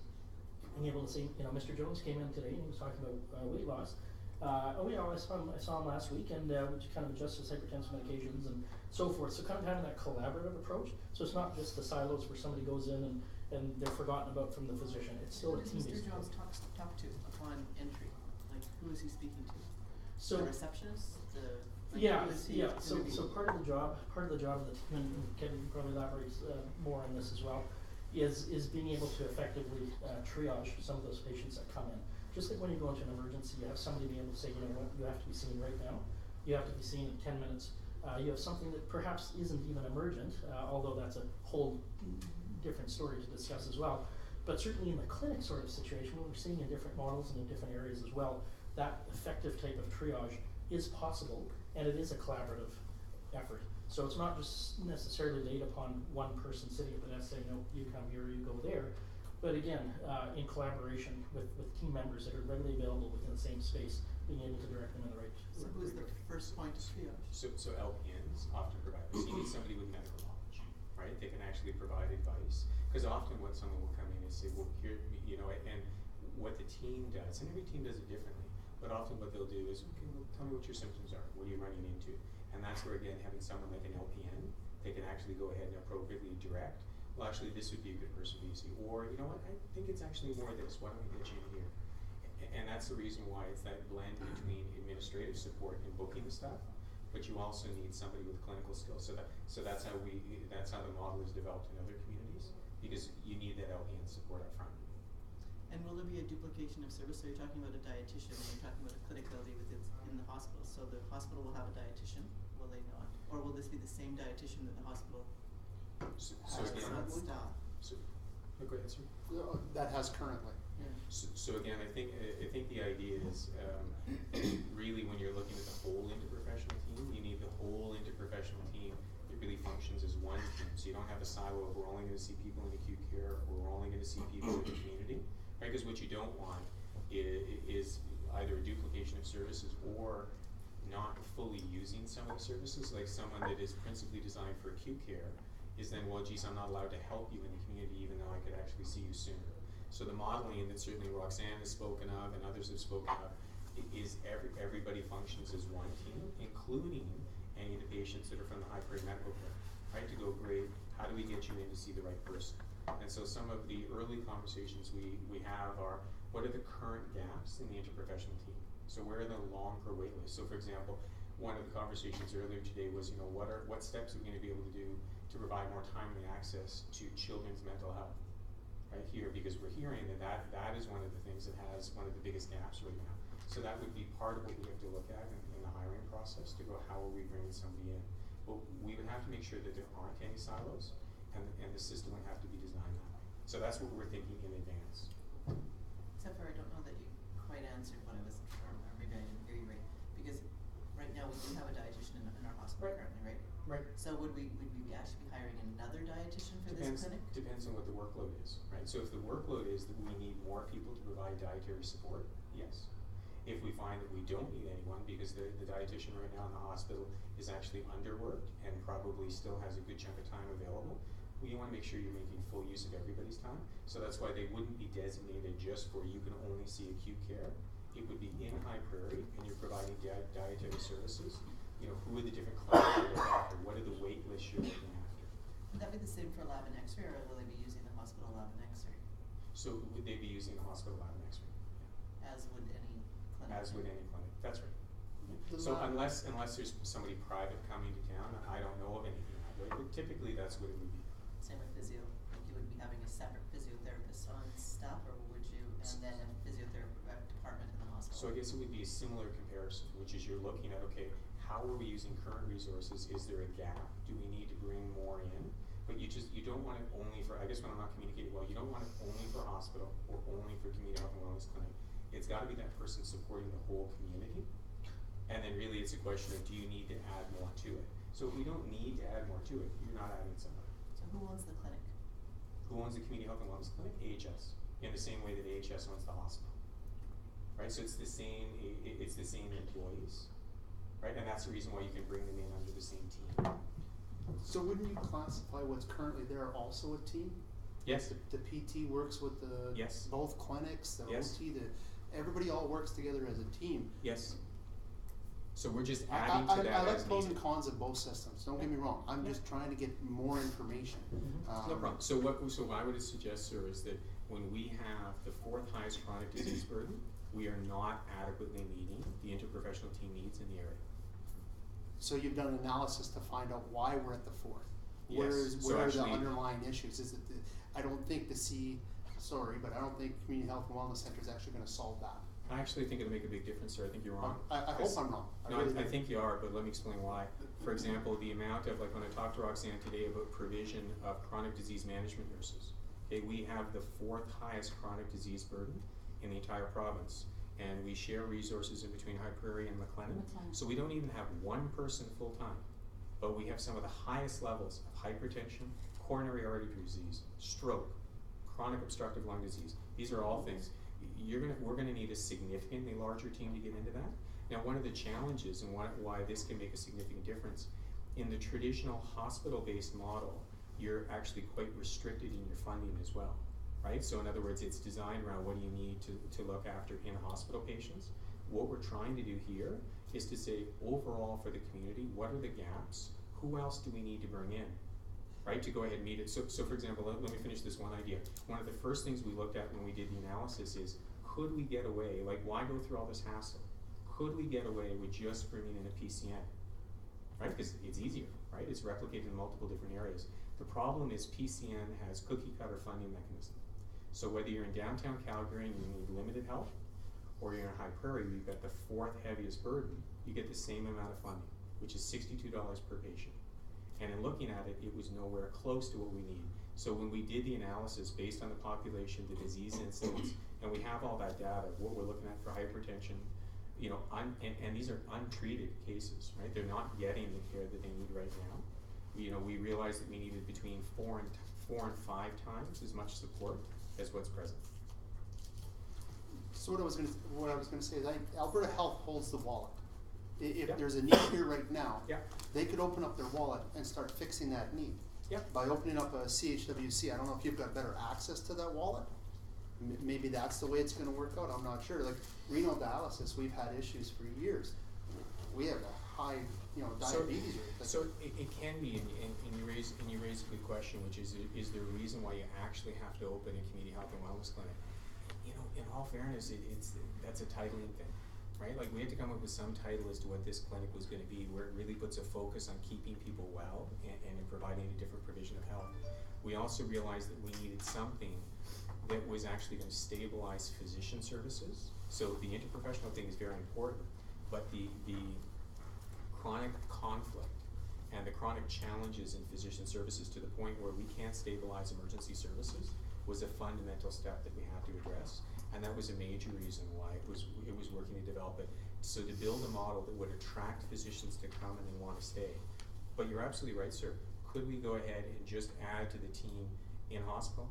being able to say, you know, Mr. Jones came in today and he was talking about weight loss. Oh yeah, I saw him last week, and we kind of adjust his hypertensive medications and so forth. So kind of having that collaborative approach. So it's not just the silos where somebody goes in and they're forgotten about from the physician. It's still a team. Who does Mr. Jones talk to upon entry? Like, who is he speaking to? So the receptionist? So part of the job of the team, and Kevin can probably elaborate more on this as well, is being able to effectively triage some of those patients that come in. Just like when you go into an emergency, you have somebody being able to say, you know what, you have to be seen right now. You have to be seen in 10 minutes. You have something that perhaps isn't even emergent, although that's a whole different story to discuss as well. But certainly in the clinic sort of situation, what we're seeing in different models and in different areas as well, that effective type of triage is possible, and it is a collaborative effort. So it's not just necessarily laid upon one person sitting at the desk saying, no, you come here, you go there. But again, in collaboration with team members that are readily available within the same space, being able to direct them in the right So who's the first point of triage? So LPNs often provide this. You need somebody with medical knowledge, right? They can actually provide advice. Because often what someone will come in and say, well, here, you know, and what the team does, and every team does it differently, but often what they'll do is, okay, well, tell me what your symptoms are. What are you running into? And that's where, again, having someone like an LPN, they can actually go ahead and appropriately direct. Well, actually, this would be a good person for you to see. Or, you know what, I think it's actually more this. Why don't we get you in here? And that's the reason why it's that blend between administrative support and booking the stuff, but you also need somebody with clinical skills. So that's how the model is developed in other communities, because you need that LPN support up front. And will there be a duplication of service? So you're talking about a dietitian, and you're talking about a clinicality in the hospital. So the hospital will have a dietitian, will they not? Or will this be the same dietitian that the hospital So has again, on staff? so, go ahead, sir. That has currently. Yeah. So again, I think the idea is, really when you're looking at the whole interprofessional team, you need the whole interprofessional team that really functions as one team. So you don't have a silo of we're only gonna see people in acute care, or we're only gonna see people in the community, right? Because what you don't want is either a duplication of services or not fully using some of the services. Like someone that is principally designed for acute care is then, well, geez, I'm not allowed to help you in the community even though I could actually see you sooner. So the modeling that certainly Roxanne has spoken of and others have spoken of is everybody functions as one team, including any of the patients that are from the high Prairie medical care, right? To go, great, how do we get you in to see the right person? And so some of the early conversations we have are, what are the current gaps in the interprofessional team? So where are the longer wait lists? So for example, one of the conversations earlier today was, what steps are we gonna be able to do to provide more timely access to children's mental health, right here, because we're hearing that is one of the things that has one of the biggest gaps right now. So that would be part of what we have to look at in the hiring process to go, how are we bringing somebody in? But we would have to make sure that there aren't any silos, and the system would have to be designed that way. So that's what we're thinking in advance. Except for I don't know that you quite answered what I was, or maybe I didn't hear you right, because right now we do have a dietitian in our hospital Right. currently, right? Right. So would we actually be hiring another dietitian for this clinic? Depends on what the workload is, right? So if the workload is that we need more people to provide dietary support, yes. If we find that we don't need anyone because the dietitian right now in the hospital is actually underworked and probably still has a good chunk of time available, we wanna make sure you're making full use of everybody's time. So that's why they wouldn't be designated just for you can only see acute care. It would be in High Prairie and you're providing dietary services. Who are the different clients you're looking after? What are the wait lists you're looking after? Would that be the same for lab and x-ray, or will they be using the hospital lab and x-ray? So would they be using the hospital lab and x-ray? As would any clinic? As with any clinic, that's right. The So lab- unless there's somebody private coming to town, I don't know of anything that way, but typically that's what it would be. Same with physio, like you would be having a separate physiotherapist on staff, or would you, and then a physiotherapy department in the hospital? So I guess it would be a similar comparison, which is you're looking at, okay, how are we using current resources? Is there a gap? Do we need to bring more in? But you don't want it only for, I guess when I'm not communicating well, you don't want it only for hospital or only for community health and wellness clinic. It's gotta be that person supporting the whole community. And then really it's a question of, do you need to add more to it? So if we don't need to add more to it, you're not adding somebody. So who owns the clinic? Who owns the community health and wellness clinic? AHS, in the same way that AHS owns the hospital. Right, so it's the same employees, right? And that's the reason why you can bring them in under the same team. So wouldn't you classify what's currently there also a team? Yes. The PT works with the Yes. both clinics, the Yes. OT, everybody all works together as a team. Yes. So we're just adding to that I like as pros and needed. cons of both systems, don't get me wrong, I'm just trying to get more information. No problem. So what I would suggest, sir, is that when we have the fourth highest chronic disease burden, we are not adequately meeting the interprofessional team needs in the area. So you've done an analysis to find out why we're at the fourth? Yes. Where So are the actually- underlying issues? Is it I don't think but I don't think community health and wellness center is actually gonna solve that. I actually think it'll make a big difference, sir. I think you're wrong. I hope I'm wrong. No, really I do. think you are, but let me explain why. For example, the amount of, like when I talked to Roxanne today about provision of chronic disease management nurses, okay, we have the fourth highest chronic disease burden in the entire province. And we share resources in between High Prairie and McLennan. So we don't even have one person full-time, but we have some of the highest levels of hypertension, coronary artery disease, stroke, chronic obstructive lung disease. These are all things. We're gonna need a significantly larger team to get into that. Now, one of the challenges and why this can make a significant difference, in the traditional hospital-based model, you're actually quite restricted in your funding as well, right? So in other words, it's designed around what do you need to look after in-hospital patients. What we're trying to do here is to say, overall for the community, what are the gaps? Who else do we need to bring in? Right, to go ahead and meet it. So for example, let me finish this one idea. One of the first things we looked at when we did the analysis is, could we get away, like why go through all this hassle? Could we get away with just bringing in a PCN? Right, because it's easier, right? It's replicated in multiple different areas. The problem is PCN has cookie cutter funding mechanism. So whether you're in downtown Calgary and you need limited help, or you're in High Prairie, you've got the fourth heaviest burden, you get the same amount of funding. which is $62 per patient. And in looking at it, it was nowhere close to what we need. So when we did the analysis based on the population, the disease incidence, and we have all that data, what we're looking at for hypertension, you know, and these are untreated cases, right? They're not getting the care that they need right now. You know, we realized that we needed between 4 and 5 times as much support as what's present. So what I was gonna say is, Alberta Health holds the wallet. If Yeah. there's a need here right now, Yeah. they could open up their wallet and start fixing that need. Yeah. By opening up a CHWC, I don't know if you've got better access to that wallet. Maybe that's the way it's gonna work out, I'm not sure. Like renal dialysis, we've had issues for years. We have a high, you know, diabetes rate. So it can be, and you raise a good question, which is there a reason why you actually have to open a community health and wellness clinic? You know, in all fairness, that's a titling thing, right? Like we had to come up with some title as to what this clinic was going to be, where it really puts a focus on keeping people well and in providing a different provision of health. We also realized that we needed something that was actually going to stabilize physician services. So the interprofessional thing is very important, but the chronic conflict and the chronic challenges in physician services to the point where we can't stabilize emergency services was a fundamental step that we had to address, and that was a major reason why it was working to develop it. So to build a model that would attract physicians to come and they want to stay. But you're absolutely right, sir. Could we go ahead and just add to the team in hospital?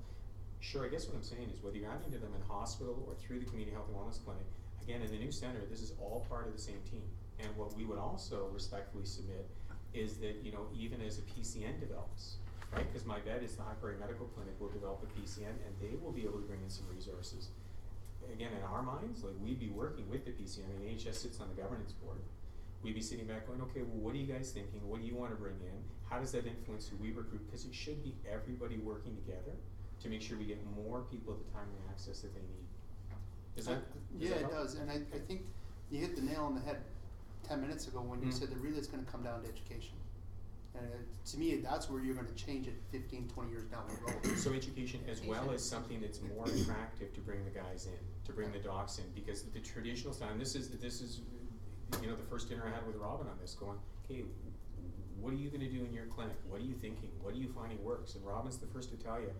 Sure, I guess what I'm saying is whether you're adding to them in hospital or through the community health and wellness clinic, again, in the new center, this is all part of the same team. And what we would also respectfully submit is that, you know, even as a PCN develops, right? Because my bet is the High Prairie Medical Clinic will develop a PCN and they will be able to bring in some resources. Again, in our minds, like we'd be working with the PCN, and AHS sits on the governance board. We'd be sitting back going, okay, well, what are you guys thinking? What do you want to bring in? How does that influence who we recruit? Because it should be everybody working together to make sure we get more people the timely access that they need. Is that? Yeah, it does, and I think you hit the nail on the head 10 minutes ago when you said that really it's going to come down to education. And to me, that's where you're going to change it 15, 20 years down the road. So education as well as something that's more attractive to bring the guys in, to bring the docs in, because the traditional style, and this is you know, the first dinner I had with Robin on this, going, okay, what are you going to do in your clinic? What are you thinking? What are you finding works? And Robin's the first to tell you,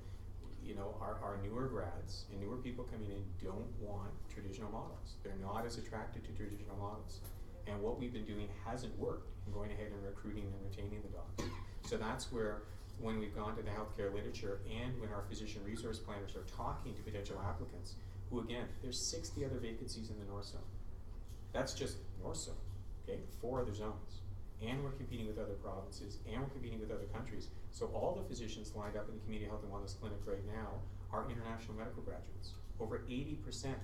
you know, our newer grads and newer people coming in don't want traditional models. They're not as attracted to traditional models. And what we've been doing hasn't worked in going ahead and recruiting and retaining the docs. So that's where, when we've gone to the healthcare literature and when our physician resource planners are talking to potential applicants, who again, there's 60 other vacancies in the North Zone. That's just North Zone, okay? 4 other zones. And we're competing with other provinces, and we're competing with other countries. So all the physicians lined up in the Community Health and Wellness Clinic right now are international medical graduates. Over 80%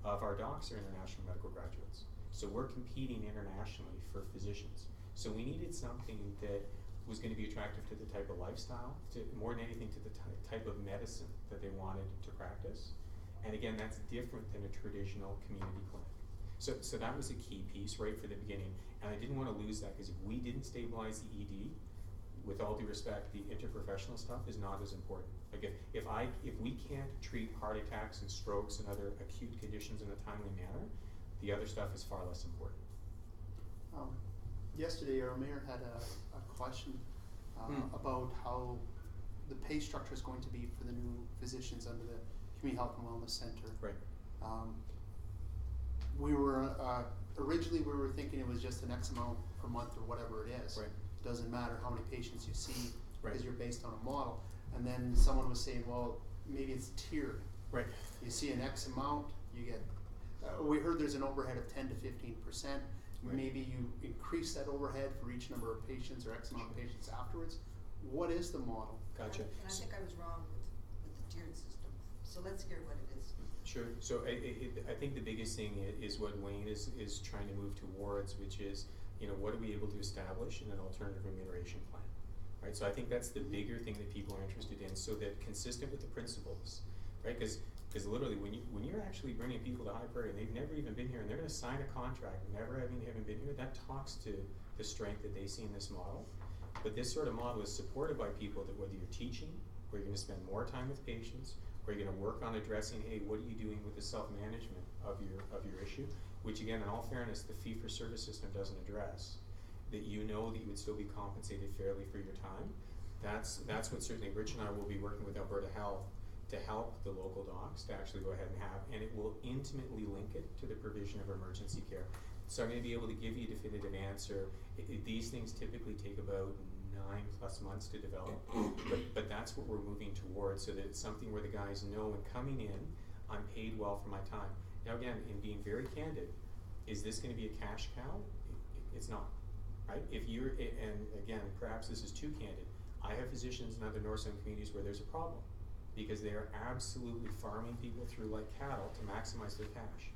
of our docs are international medical graduates. So we're competing internationally for physicians. So we needed something that was going to be attractive to the type of lifestyle, to more than anything to the type of medicine that they wanted to practice. And again, that's different than a traditional community clinic. So that was a key piece right for the beginning. And I didn't want to lose that, because if we didn't stabilize the ED, with all due respect, the interprofessional stuff is not as important. Like if we can't treat heart attacks and strokes and other acute conditions in a timely manner, the other stuff is far less important. Yesterday, our mayor had a question about how the pay structure is going to be for the new physicians under the Community Health and Wellness Center. Right. We were originally we were thinking it was just an X amount per month or whatever it is. Right. It doesn't matter how many patients you see, Right. because you're based on a model. And then someone was saying, well, maybe it's tiered. Right. You see an X amount, you get. We heard there's an overhead of 10 to 15%. Right. Maybe you increase that overhead for each number of patients or X amount of patients afterwards. What is the model? Gotcha. And I think I was wrong with the tiered system. So let's hear what it is. Sure. So I think the biggest thing is what Wayne is trying to move towards, which is, you know, what are we able to establish in an alternative remuneration plan, right? So I think that's the bigger thing that people are interested in, so that consistent with the principles, right? Because literally when you're actually bringing people to High Prairie and they've never even been here and they're going to sign a contract never having been here, that talks to the strength that they see in this model. But this sort of model is supported by people that whether you're teaching, or you're going to spend more time with patients, or you're going to work on addressing, hey, what are you doing with the self-management of your issue, which again, in all fairness, the fee-for-service system doesn't address. that you know that you would still be compensated fairly for your time. That's what certainly Rich and I will be working with Alberta Health to help the local docs to actually go ahead and have, and it will intimately link it to the provision of emergency care. So I'm going to be able to give you a definitive answer. These things typically take about 9+ months to develop, but that's what we're moving towards, so that it's something where the guys know, when coming in, I'm paid well for my time. Now again, in being very candid, is this going to be a cash cow? It's not, right? If you're, and again, perhaps this is too candid, I have physicians in other North Zone communities where there's a problem, because they are absolutely farming people through like cattle to maximize their cash.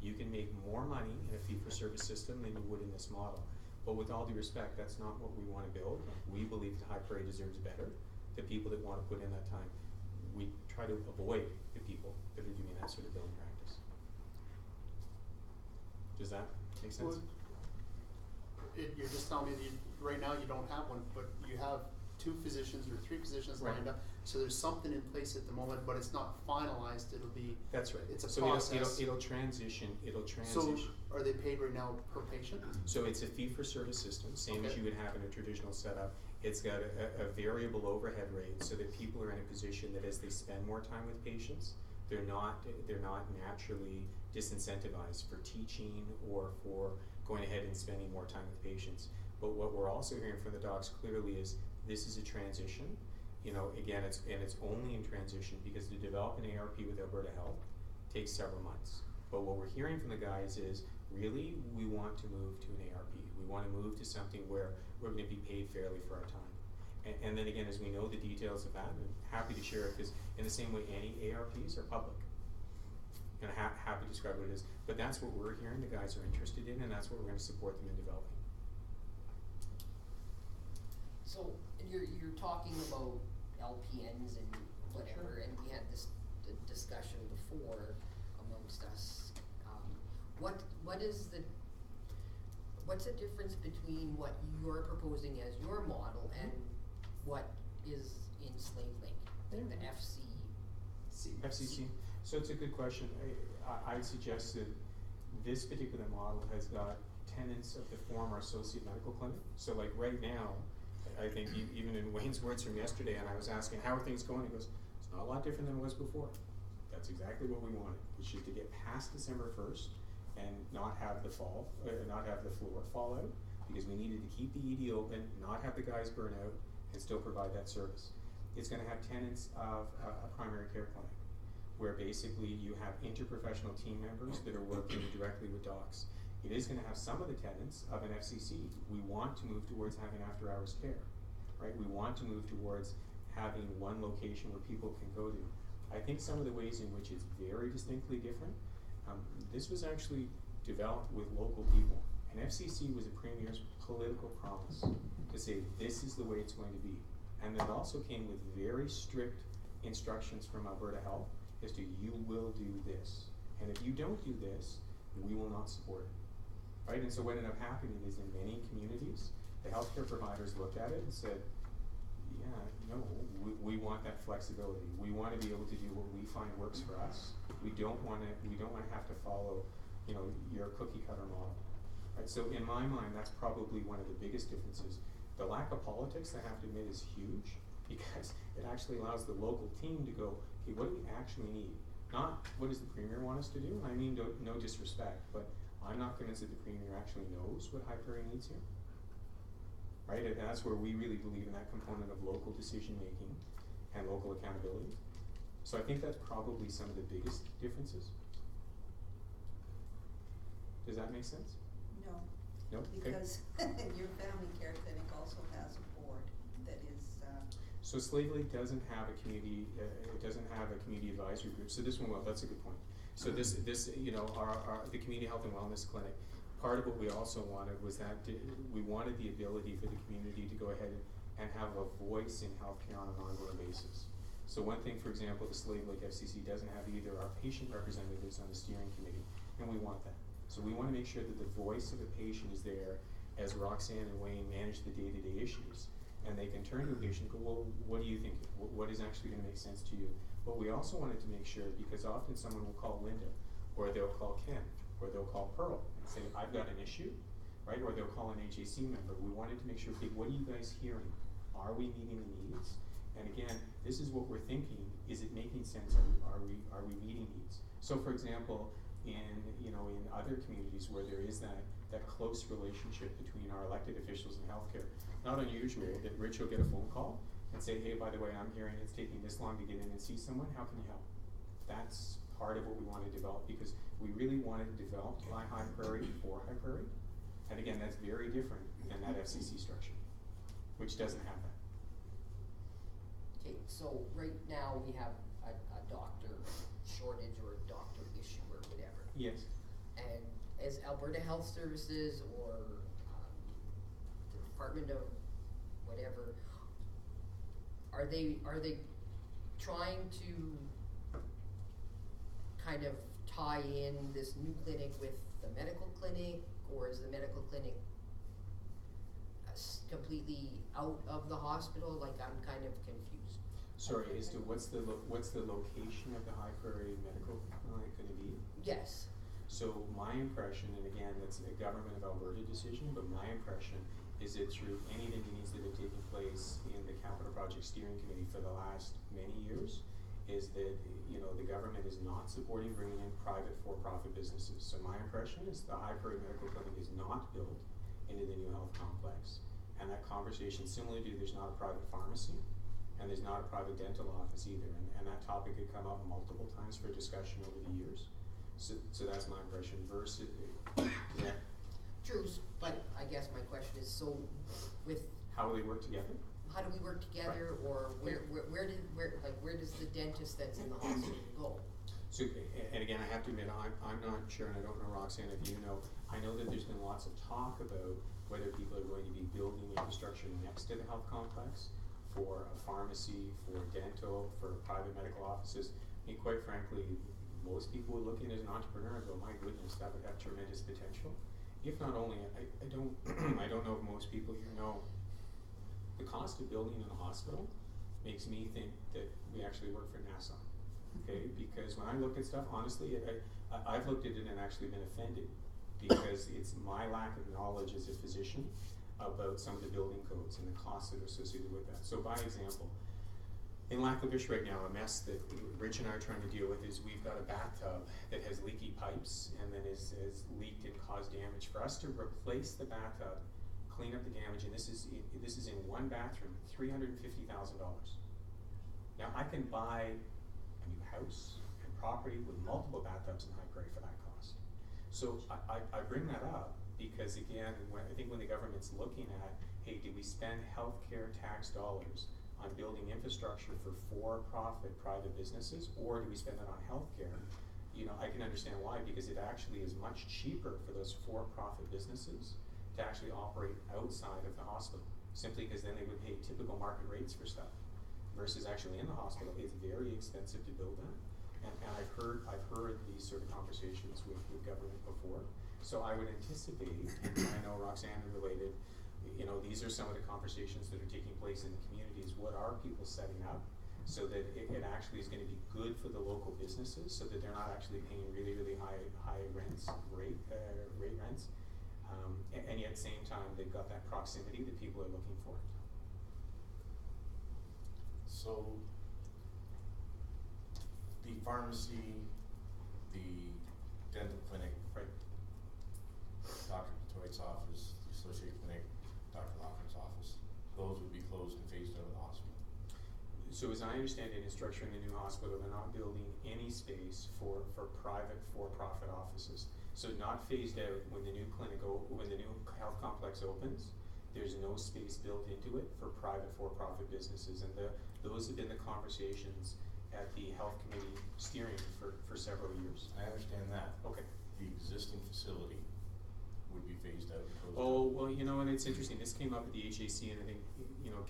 You can make more money in a fee-for-service system than you would in this model. But with all due respect, that's not what we want to build. We believe that High Prairie deserves better. The people that want to put in that time, we try to avoid the people that are doing that sort of billing practice. Does that make sense? Well, you're just telling me that right now you don't have one, but you have 2 physicians or 3 physicians Right. lined up. So there's something in place at the moment, but it's not finalized. It'll be. That's right. It's a so process. it'll transition. So are they paid right now per patient? So it's a fee-for-service system, same as Okay. you would have in a traditional setup. It's got a variable overhead rate, so that people are in a position that as they spend more time with patients, they're not naturally disincentivized for teaching or for going ahead and spending more time with patients. But what we're also hearing from the docs clearly is this is a transition. You know, again, it's only in transition because to develop an ARP with Alberta Health takes several months. But what we're hearing from the guys is, really, we want to move to an ARP. We want to move to something where we're going to be paid fairly for our time. And then again, as we know the details of that, I'm happy to share it, because in the same way any ARPs are public. And happy to describe what it is. But that's what we're hearing the guys are interested in, and that's what we're going to support them in developing. So you're talking about LPNs and whatever, and we had this discussion before amongst us. What's the difference between what you're proposing as your model and what is in Slave Lake, the FCC. So it's a good question. I'd suggest that this particular model has got tenets of the former associate medical clinic. So like right now, I think even in Wayne's words from yesterday, and I was asking, how are things going? He goes, it's not a lot different than it was before. That's exactly what we wanted. It's just to get past December 1st and not have the floor fall out, because we needed to keep the ED open, not have the guys burn out, and still provide that service. It's going to have tenets of a primary care clinic, where basically you have interprofessional team members that are working directly with docs. It is going to have some of the tenets of an FCC. We want to move towards having after-hours care, right? We want to move towards having one location where people can go to. I think some of the ways in which it's very distinctly different, this was actually developed with local people. And FCC was a premier's political promise to say this is the way it's going to be. And it also came with very strict instructions from Alberta Health as to you will do this. And if you don't do this, we will not support it. Right? And so what ended up happening is in many communities, the healthcare providers looked at it and said, yeah, no, we want that flexibility. We want to be able to do what we find works for us. We don't want to have to follow, your cookie cutter model. Right? So in my mind, that's probably one of the biggest differences. The lack of politics, I have to admit, is huge, because it actually allows the local team to go, okay, what do we actually need? Not what does the Premier want us to do? I mean, no disrespect, but I'm not convinced that the Premier actually knows what High Prairie needs here. Right? And that's where we really believe in that component of local decision making and local accountability. So I think that's probably some of the biggest differences. Does that make sense? No. No? Okay. Because your family care clinic also has a board that is, So Slave Lake doesn't have a community. It doesn't have a community advisory group. So this one, well, that's a good point. So this, the community health and wellness clinic. Part of what we also wanted was that we wanted the ability for the community to go ahead and have a voice in healthcare on an ongoing basis. So one thing, for example, the Slave Lake FCC doesn't have either our patient representatives on the steering committee, and we want that. So we want to make sure that the voice of a patient is there as Roxanne and Wayne manage the day-to-day issues. And they can turn to a patient and go, well, what do you think? What is actually going to make sense to you? But we also wanted to make sure, because often someone will call Linda, or they'll call Ken, or they'll call Pearl and say, I've got an issue. right? Or they'll call an HAC member. We wanted to make sure, okay, what are you guys hearing? Are we meeting the needs? And again, this is what we're thinking. Is it making sense? Are we meeting needs? So for example, in other communities where there is that close relationship between our elected officials and healthcare, not unusual that Rich will get a phone call and say, hey, by the way, I'm hearing it's taking this long to get in and see someone. How can you help? That's part of what we want to develop, because we really want it developed by High Prairie for High Prairie. And again, that's very different than that FCC structure, which doesn't have that. Okay, so right now we have a doctor shortage or a doctor issue or whatever. Yes. And as Alberta Health Services or the Department of whatever, are they trying to kind of tie in this new clinic with the medical clinic, or is the medical clinic completely out of the hospital? Like, I'm kind of confused. Sorry, as to what's the location of the High Prairie Medical Clinic going to be? Yes. So my impression, and again, that's a Government of Alberta decision, but my impression is that through any of the meetings that have taken place in the Capital Project Steering Committee for the last many years, is that the government is not supporting bringing in private for-profit businesses. So my impression is the High Prairie Medical Clinic is not built into the new health complex, and that conversation, similarly to there's not a private pharmacy, and there's not a private dental office either, and that topic had come up multiple times for discussion over the years. So that's my impression versus, yeah. True, but I guess my question is, so with How will they work together? how do we work together, or where does the dentist that's in the hospital go? So, and again, I have to admit, I'm not sure, and I don't know, Roxanne, if you know. I know that there's been lots of talk about whether people are going to be building infrastructure next to the health complex for a pharmacy, for dental, for private medical offices. I mean, quite frankly, most people would look at it as an entrepreneur and go, my goodness, that would have tremendous potential. If not only, I don't I don't know if most people here know, the cost of building in a hospital makes me think that we actually work for NASA. Okay, because when I look at stuff, honestly, I've looked at it and actually been offended, because it's my lack of knowledge as a physician about some of the building codes and the costs that are associated with that. So by example, in Lac La Biche right now, a mess that Rich and I are trying to deal with is we've got a bathtub that has leaky pipes and then has leaked and caused damage. For us to replace the bathtub, clean up the damage, and this is in one bathroom, $350,000. Now I can buy a new house and property with multiple bathtubs in High Prairie for that cost. So I bring that up because, again, I think when the government's looking at, hey, do we spend healthcare tax dollars on building infrastructure for for-profit private businesses, or do we spend it on healthcare? I can understand why, because it actually is much cheaper for those for-profit businesses to actually operate outside of the hospital, simply because then they would pay typical market rates for stuff, versus actually in the hospital. It's very expensive to build that, and I've heard these sort of conversations with government before. So I would anticipate, and I know Roxanne related, these are some of the conversations that are taking place in the communities. What are people setting up so that it actually is going to be good for the local businesses, so that they're not actually paying really, really high rate rents, and yet at the same time they've got that proximity that people are looking for. So the pharmacy, the dental clinic, Right. Dr. Toit's office, the associate clinic, Dr. Locker's office, those would be closed and phased out of the hospital. So as I understand it, in structuring the new hospital, they're not building any space for private for-profit offices. So not phased out when the new when the new health complex opens, there's no space built into it for private for-profit businesses. And those have been the conversations at the health committee steering for several years. I understand that. Okay. The existing facility would be phased out and closed down. Oh, well, and it's interesting, this came up at the HAC, and I think,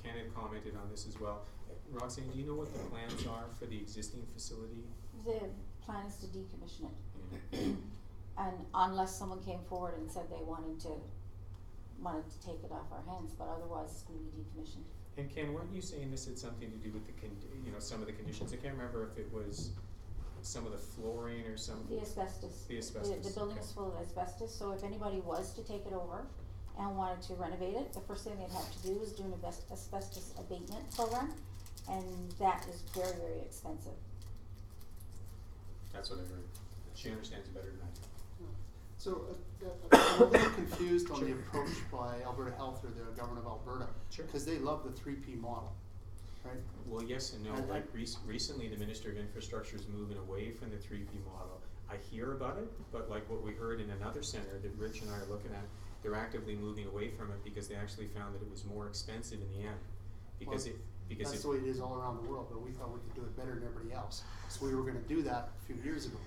Ken had commented on this as well. Roxanne, do you know what the plans are for the existing facility? The plan is to decommission it. Yeah. And unless someone came forward and said they wanted to take it off our hands, but otherwise it's gonna be decommissioned. And Ken, weren't you saying this had something to do with some of the conditions? I can't remember if it was, some of the flooring or some. The asbestos. The asbestos, The building okay. is full of asbestos, so if anybody was to take it over and wanted to renovate it, the first thing they'd have to do is do an asbestos abatement program, and that is very, very expensive. That's what I heard. She understands it better than I do. So, I'm a little confused on Sure. the approach by Alberta Health or the government of Alberta. Sure. Cause they love the 3P model, right? Well, yes and no. And Like recently, the Minister of Infrastructure is moving away from the 3P model. I hear about it, but like what we heard in another center that Rich and I are looking at, they're actively moving away from it because they actually found that it was more expensive in the end. Because That's the way it is all around the world, but we thought we could do it better than everybody else. So we were gonna do that a few years ago.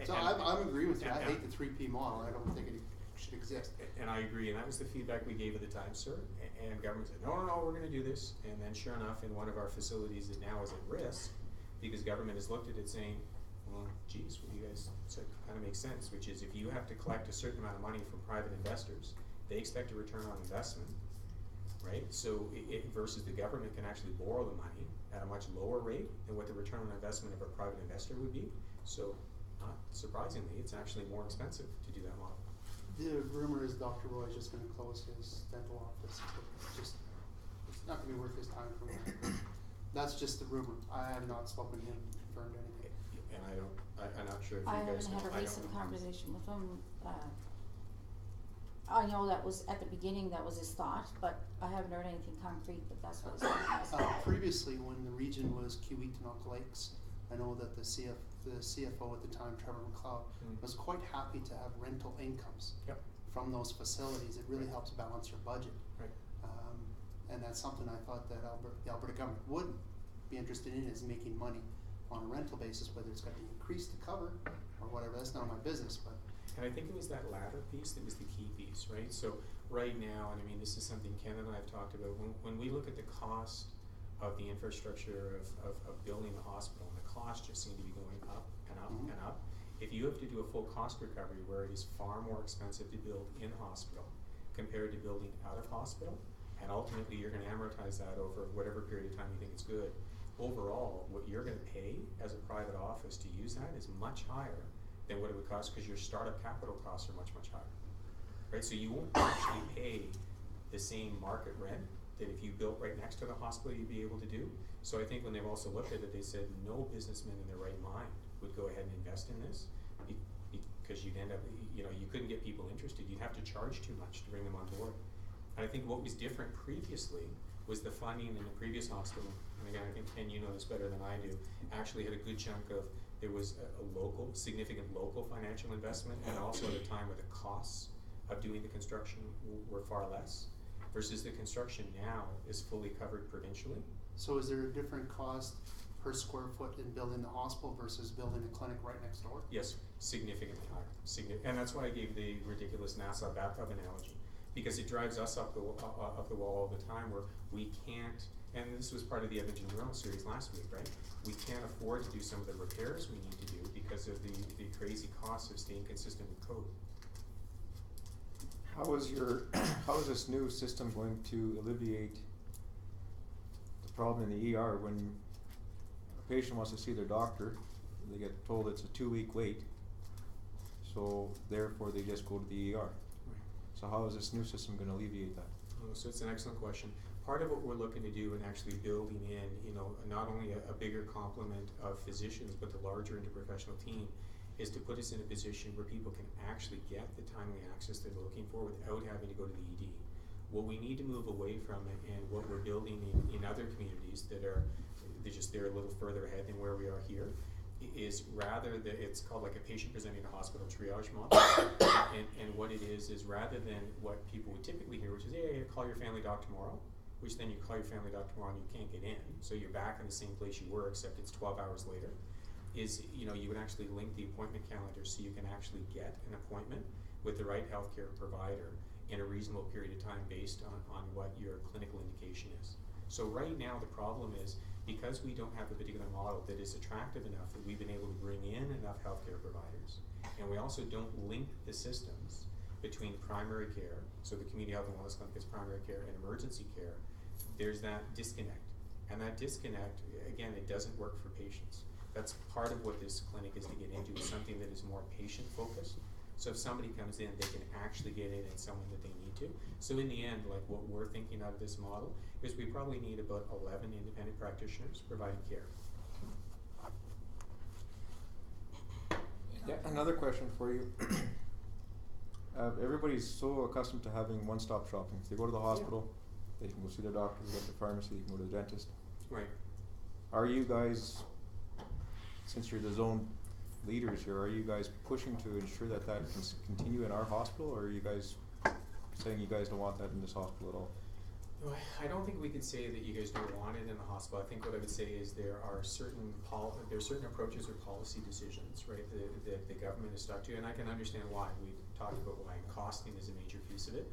So I'm agreeing with you, I hate the 3P model, I don't think it should exist. And I agree, and that was the feedback we gave at the time, sir. And government said, no, we're gonna do this. And then sure enough, in one of our facilities that now is at risk, because government has looked at it saying, well, geez, what you guys said kind of makes sense, which is if you have to collect a certain amount of money from private investors, they expect a return on investment, right? So versus the government can actually borrow the money at a much lower rate than what the return on investment of a private investor would be. So not surprisingly, it's actually more expensive to do that model. The rumor is Dr. Roy is just gonna close his dental office, it's not gonna be worth his time for me. That's just the rumor, I have not spoken to him, confirmed anything. And I'm not sure if I you guys haven't know. had a I recent don't know. conversation with him. I know that was at the beginning, that was his thought, but I haven't heard anything concrete, but that's what his thought was. Previously, when the region was Kiwetanok Lakes, I know that the CFO at the time, Trevor McLeod, was quite happy to have rental incomes Yep. from those facilities. It really helps balance your budget. Right. And that's something I thought that the Alberta government would be interested in, is making money on a rental basis, whether it's got to increase the cover or whatever, that's none of my business, but. And I think it was that latter piece that was the key piece, right? So right now, and I mean, this is something Ken and I have talked about, when we look at the cost of the infrastructure of building the hospital, and the costs just seem to be going up and up and up. If you have to do a full cost recovery where it is far more expensive to build in hospital compared to building out of hospital, and ultimately you're gonna amortize that over whatever period of time you think it's good. Overall, what you're gonna pay as a private office to use that is much higher than what it would cost, because your startup capital costs are much, much higher, right? So you won't actually pay the same market rent that if you built right next to the hospital you'd be able to do. So I think when they've also looked at it, they said no businessman in their right mind would go ahead and invest in this, because you'd end up, you couldn't get people interested. You'd have to charge too much to bring them on board. And I think what was different previously was the funding in the previous hospital, and again, I think Ken, you know this better than I do, actually had a good chunk of, there was a significant local financial investment, and also at a time where the costs of doing the construction were far less, versus the construction now is fully covered provincially. So is there a different cost per square foot in building the hospital versus building a clinic right next door? Yes, significantly higher. And that's why I gave the ridiculous NASA bathtub analogy, because it drives us up the wall all the time where we can't, and this was part of the Edmonton Journal series last week, right? We can't afford to do some of the repairs we need to do because of the crazy costs of staying consistent with code. How is this new system going to alleviate the problem in the ER when a patient wants to see their doctor, they get told it's a 2-week wait, so therefore they just go to the ER. Right. So how is this new system going to alleviate that? So it's an excellent question. Part of what we're looking to do in actually building in, not only a bigger complement of physicians, but the larger interprofessional team, is to put us in a position where people can actually get the timely access they're looking for without having to go to the ED. What we need to move away from, and what we're building in other communities they're a little further ahead than where we are here, is rather that it's called like a patient presenting to hospital triage model. and what it is rather than what people would typically hear, which is, hey, call your family doc tomorrow, which then you call your family doc tomorrow and you can't get in, so you're back in the same place you were, except it's 12 hours later, is, you would actually link the appointment calendar so you can actually get an appointment with the right healthcare provider in a reasonable period of time based on what your clinical indication is. So right now the problem is, because we don't have a particular model that is attractive enough that we've been able to bring in enough healthcare providers, and we also don't link the systems between primary care, so the community health and wellness clinic is primary care, and emergency care, there's that disconnect. And that disconnect, again, it doesn't work for patients. That's part of what this clinic is to get into, is something that is more patient focused. So if somebody comes in, they can actually get in and someone that they need to. So in the end, like what we're thinking out of this model is we probably need about 11 independent practitioners providing care. Yeah, another question for you. Everybody's so accustomed to having one-stop shopping. If they go to the hospital, they can go see their doctor, they go to the pharmacy, they can go to the dentist. Right. Are you guys, since you're the zone leaders here, are you guys pushing to ensure that that can continue in our hospital, or are you guys saying you guys don't want that in this hospital at all? I don't think we could say that you guys don't want it in the hospital. I think what I would say is there are certain approaches or policy decisions, right, that the government is stuck to, and I can understand why. We talked about why, and costing is a major piece of it.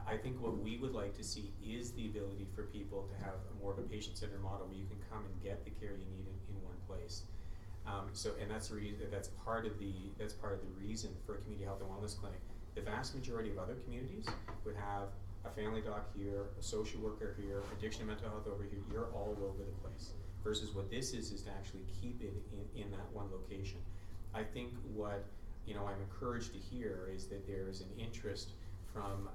I think what we would like to see is the ability for people to have more of a patient-centered model where you can come and get the care you need in one place. And that's part of the reason for a community health and wellness clinic. The vast majority of other communities would have a family doc here, a social worker here, addiction and mental health over here. You're all over the place. Versus what this is to actually keep it in that one location. I think what I'm encouraged to hear is that there's an interest from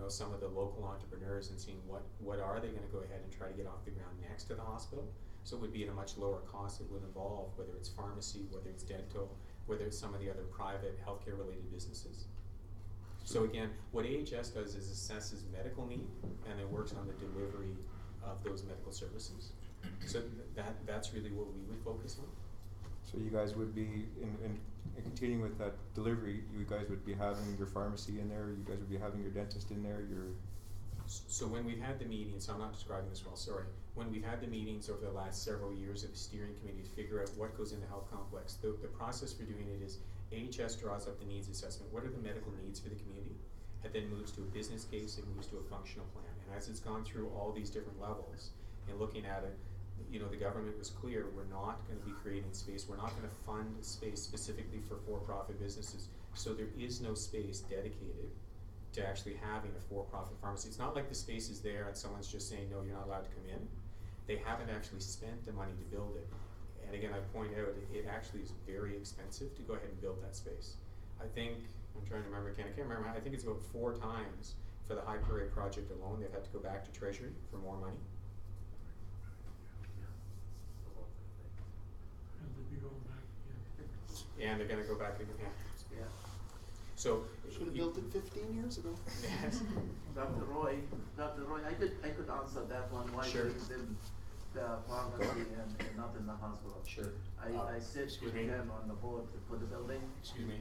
some of the local entrepreneurs and seeing what are they going to go ahead and try to get off the ground next to the hospital. So it would be at a much lower cost. It would involve whether it's pharmacy, whether it's dental, whether it's some of the other private healthcare related businesses. So again, what AHS does is assesses medical need and then works on the delivery of those medical services. So that's really what we would focus on. So you guys would be, in continuing with that delivery, you guys would be having your pharmacy in there, you guys would be having your dentist in there, So when we've had the meetings, so I'm not describing this well, sorry. When we've had the meetings over the last several years of the steering committee to figure out what goes into health complex, the process for doing it is AHS draws up the needs assessment. What are the medical needs for the community? It then moves to a business case, it moves to a functional plan. And as it's gone through all these different levels and looking at it, the government was clear, we're not going to be creating space, we're not going to fund space specifically for for-profit businesses. So there is no space dedicated to actually having a for-profit pharmacy. It's not like the space is there and someone's just saying, no, you're not allowed to come in. They haven't actually spent the money to build it. And again, I point out, it actually is very expensive to go ahead and build that space. I think, I'm trying to remember, I can't remember, I think it's about 4 times for the High Prairie project alone, they've had to go back to Treasury for more money. And they're gonna go back again. Yeah. So Should have built it 15 years ago. Yes. Dr. Roy, I could answer that one, why Sure. it's in the pharmacy and not in the hospital. Sure. I sit excuse with me? them on the board for the building. Excuse me.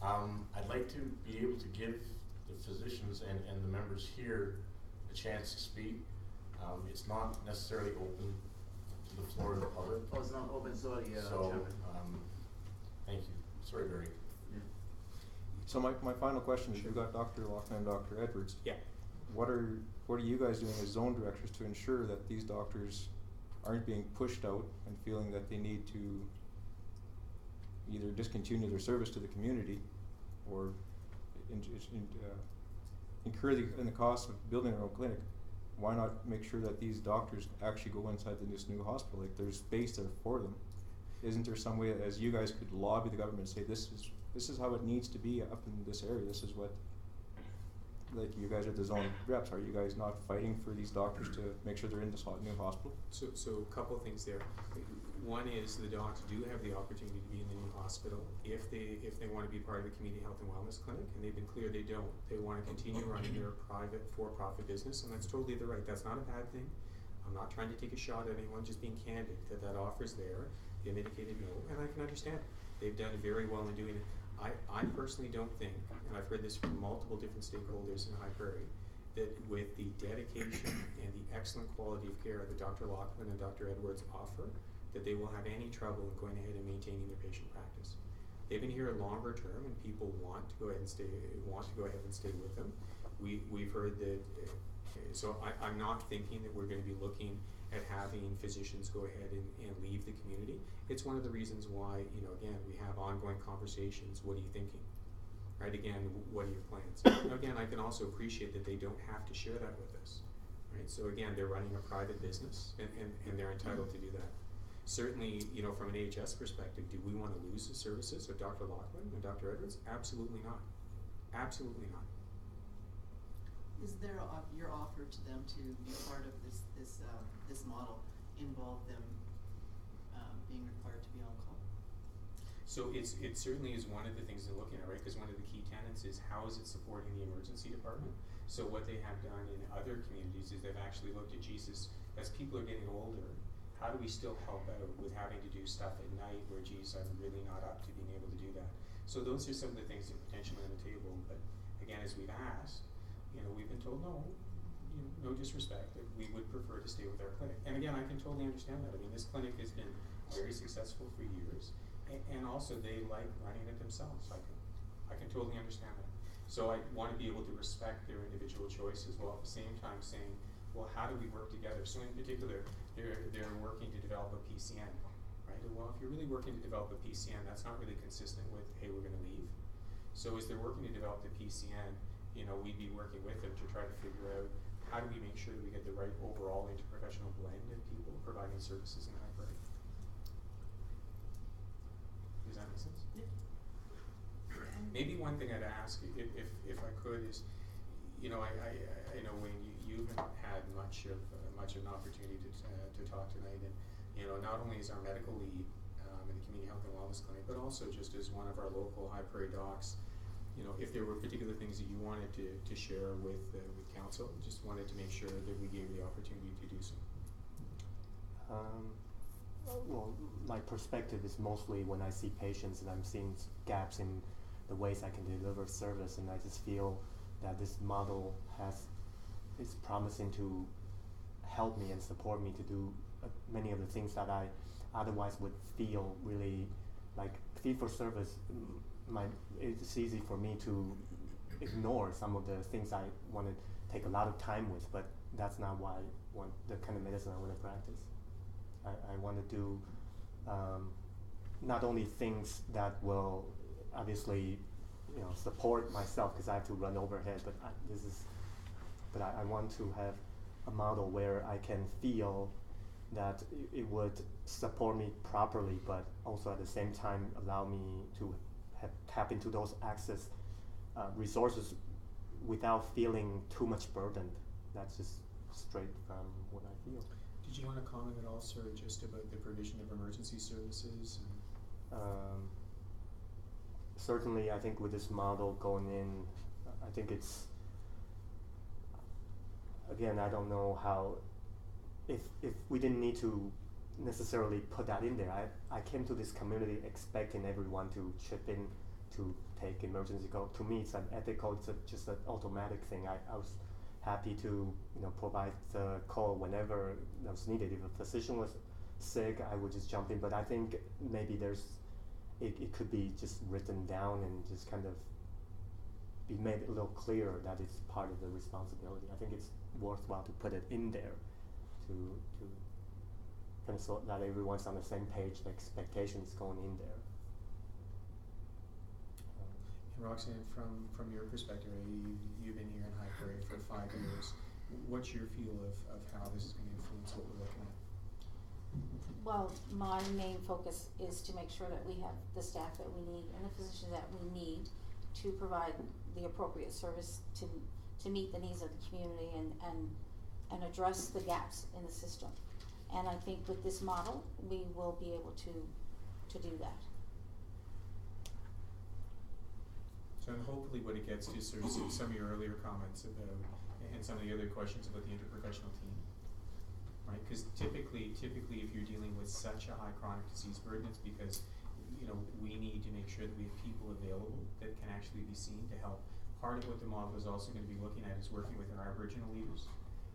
I'd like to be able to give the physicians and the members here a chance to speak. It's not necessarily open to the floor of the public. Oh, it's not open, sorry, So, Chairman. thank you. Sorry, Barry. Yeah. So my final question is, you've got Dr. Loughlin and Dr. Edwards. Yeah. What are you guys doing as zone directors to ensure that these doctors aren't being pushed out and feeling that they need to either discontinue their service to the community or incur the cost of building their own clinic? Why not make sure that these doctors actually go inside this new hospital? Like, there's space there for them. Isn't there some way, as you guys could lobby the government and say, this is how it needs to be up in this area, this is what, like, you guys are the zone reps, are you guys not fighting for these doctors to make sure they're in this new hospital? So a couple of things there. One is the docs do have the opportunity to be in the new hospital if they want to be part of the community health and wellness clinic, and they've been clear they don't. They want to continue running their private for-profit business, and that's totally their right. That's not a bad thing. I'm not trying to take a shot at anyone, just being candid that offer's there. They've indicated no, and I can understand. They've done very well in doing it. I personally don't think, and I've heard this from multiple different stakeholders in High Prairie, that with the dedication and the excellent quality of care that Dr. Loughlin and Dr. Edwards offer, that they will have any trouble in going ahead and maintaining their patient practice. They've been here longer term, and people want to go ahead and stay with them. We've heard that, so I'm not thinking that we're going to be looking at having physicians go ahead and leave the community. It's one of the reasons why, again, we have ongoing conversations. What are you thinking? Right, again, what are your plans? Now, again, I can also appreciate that they don't have to share that with us. Right, so again, they're running a private business and they're entitled to do that. Certainly, you know, from an AHS perspective, do we want to lose the services of Dr. Loughlin and Dr. Edwards? Absolutely not. Absolutely not. Is there your offer to them to be part of this model involve them being required to be on call? So it certainly is one of the things they're looking at, right? Because one of the key tenets is how is it supporting the emergency department? So what they have done in other communities is they've actually looked at Jesus, as people are getting older, how do we still help out with having to do stuff at night where, geez, I'm really not up to being able to do that. So those are some of the things that are potentially on the table. But again, as we've asked, you know, we've been told no, you know, no disrespect, that we would prefer to stay with our clinic. And again, I can totally understand that. I mean, this clinic has been very successful for years, and also they like running it themselves. I can totally understand that. So I want to be able to respect their individual choices while at the same time saying, well, how do we work together? So in particular, they're working to develop a PCN, right? Well, if you're really working to develop a PCN, that's not really consistent with, hey, we're going to leave. So as they're working to develop the PCN, you know, we'd be working with them to try to figure out how do we make sure that we get the right overall interprofessional blend of people providing services in High Prairie. Does that make sense? Yeah. Maybe one thing I'd ask, if I could, is, you know, I know Wayne, you haven't had much of an opportunity to talk tonight, and you know, not only as our medical lead in the Community Health and Wellness Clinic, but also just as one of our local High Prairie docs. You know, if there were particular things that you wanted to share with council, just wanted to make sure that we gave you the opportunity to do so. Well, my perspective is mostly when I see patients and I'm seeing gaps in the ways I can deliver service, and I just feel that this model is promising to help me and support me to do many of the things that I otherwise would feel really like fee-for-service. It's easy for me to ignore some of the things I want to take a lot of time with, but that's not why the kind of medicine I want to practice. I want to do not only things that will obviously, you know, support myself because I have to run overhead, but I want to have a model where I can feel that it would support me properly, but also at the same time allow me to tap into those access resources without feeling too much burdened. That's just straight from what I feel. Did you want to comment at all, sir, just about the provision of emergency services? Certainly, I think with this model going in, I think it's, again, I don't know how, if we didn't need to necessarily put that in there. I came to this community expecting everyone to chip in to take emergency call. To me, it's an ethical, it's just an automatic thing. I was happy to, you know, provide the call whenever that was needed. If a physician was sick, I would just jump in. But I think maybe it could be just written down and just kind of be made a little clearer that it's part of the responsibility. I think it's worthwhile to put it in there to kind of so that everyone's on the same page, the expectations going in there. And Roxanne, from your perspective, you've been here in High Prairie for 5 years. What's your feel of how this is going to influence what we're looking at? Well, my main focus is to make sure that we have the staff that we need and the physicians that we need to provide the appropriate service to meet the needs of the community and address the gaps in the system. And I think with this model, we will be able to do that. So and hopefully what it gets to sort of some of your earlier comments about, and some of the other questions about the interprofessional team, right? Because typically if you're dealing with such a high chronic disease burden, it's because, you know, we need to make sure that we have people available that can actually be seen to help. Part of what the model is also going to be looking at is working with our Aboriginal leaders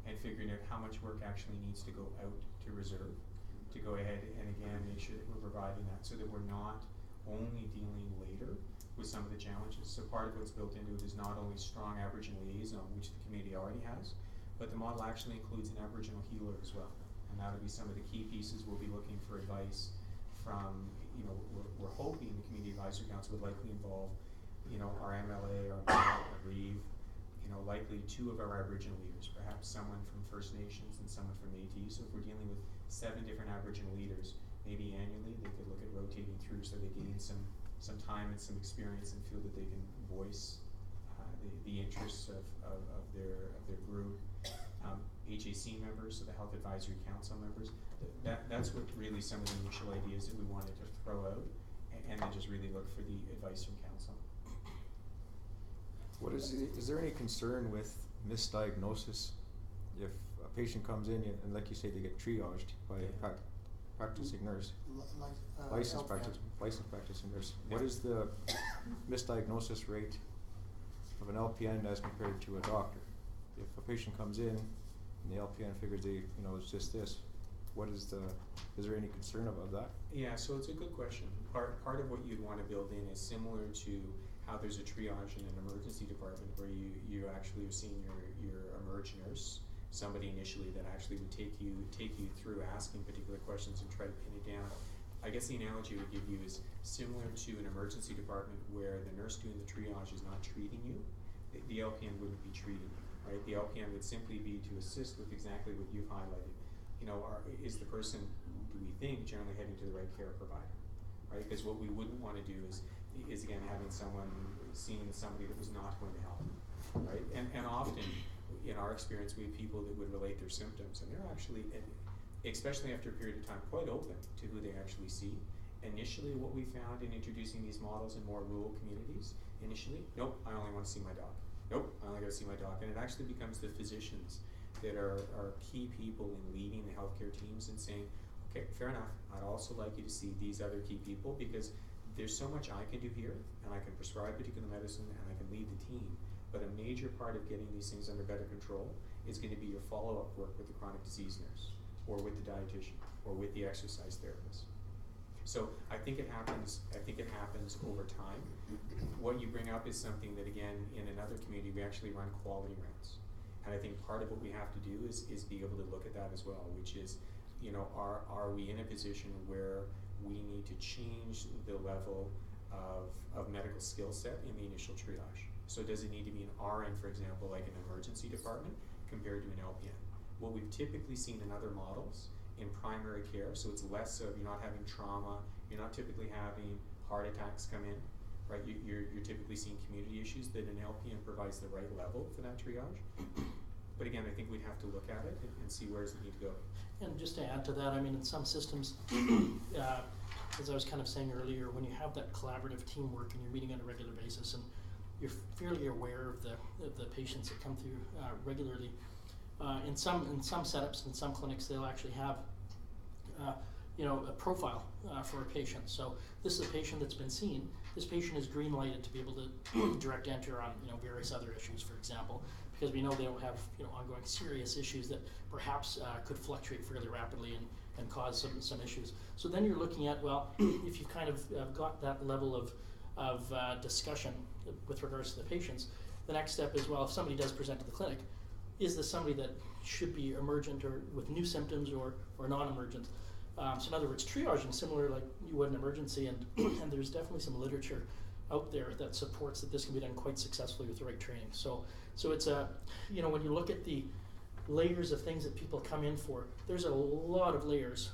and figuring out how much work actually needs to go out to reserve, to go ahead and again make sure that we're providing that so that we're not only dealing later with some of the challenges. So part of what's built into it is not only strong Aboriginal liaison, which the community already has, but the model actually includes an Aboriginal healer as well. And that'll be some of the key pieces. We'll be looking for advice from, you know, we're hoping the Community Advisory Council would likely involve, you know, our MLA, our REEV, you know, likely 2 of our Aboriginal leaders, perhaps someone from First Nations and someone from Métis. So if we're dealing with 7 different Aboriginal leaders, maybe annually, they could look at rotating through so they gain some time and some experience and feel that they can voice the interests of their group. HAC members, so the Health Advisory Council members, that's what really some of the initial ideas that we wanted to throw out, and then just really look for the advice from council. Is there any concern with misdiagnosis if a patient comes in and like you say, they get triaged by a practicing nurse? Licensed practicing nurse. Yeah. What is the misdiagnosis rate of an LPN as compared to a doctor? If a patient comes in and the LPN figures it's just this, is there any concern about that? Yeah, so it's a good question. Part of what you'd want to build in is similar to how there's a triage in an emergency department where you actually are seeing your emerge nurse, somebody initially that actually would take you through asking particular questions and try to pin it down. I guess the analogy I would give you is similar to an emergency department where the nurse doing the triage is not treating you, the LPN wouldn't be treating you, right? The LPN would simply be to assist with exactly what you've highlighted. Is the person, do we think, generally heading to the right care provider, right? Because what we wouldn't want to do is again seeing somebody that was not going to help, right? And often, in our experience, we have people that would relate their symptoms, and they're actually, especially after a period of time, quite open to who they actually see. Initially, what we found in introducing these models in more rural communities, nope, I only want to see my doc. Nope, I only got to see my doc. And it actually becomes the physicians that are key people in leading the healthcare teams and saying, okay, fair enough, I'd also like you to see these other key people because there's so much I can do here, and I can prescribe particular medicine, and I can lead the team. But a major part of getting these things under better control is going to be your follow-up work with the chronic disease nurse, or with the dietitian, or with the exercise therapist. So I think it happens over time. What you bring up is something that, again, in another community, we actually run quality rounds. And I think part of what we have to do is be able to look at that as well, which is, are we in a position where we need to change the level of medical skill set in the initial triage? So does it need to be an RN, for example, like an emergency department, compared to an LPN? What we've typically seen in other models in primary care, so it's less of, you're not having trauma, you're not typically having heart attacks come in, right? You're typically seeing community issues, that an LPN provides the right level for that triage. But again, I think we'd have to look at it and see where does it need to go. And just to add to that, I mean, in some systems, as I was kind of saying earlier, when you have that collaborative teamwork and you're meeting on a regular basis and you're fairly aware of the patients that come through regularly, in some setups, in some clinics, they'll actually have a profile for a patient. So this is a patient that's been seen. This patient is green lighted to be able to direct enter on various other issues, for example, because we know they don't have ongoing serious issues that perhaps could fluctuate fairly rapidly and cause some issues. So then you're looking at, well, if you've kind of got that level of discussion with regards to the patients, the next step is, well, if somebody does present to the clinic, is this somebody that should be emergent or with new symptoms or non-emergent? So in other words, triaging similar like you would in emergency, and there's definitely some literature out there that supports that this can be done quite successfully with the right training. So it's when you look at the layers of things that people come in for, there's a lot of layers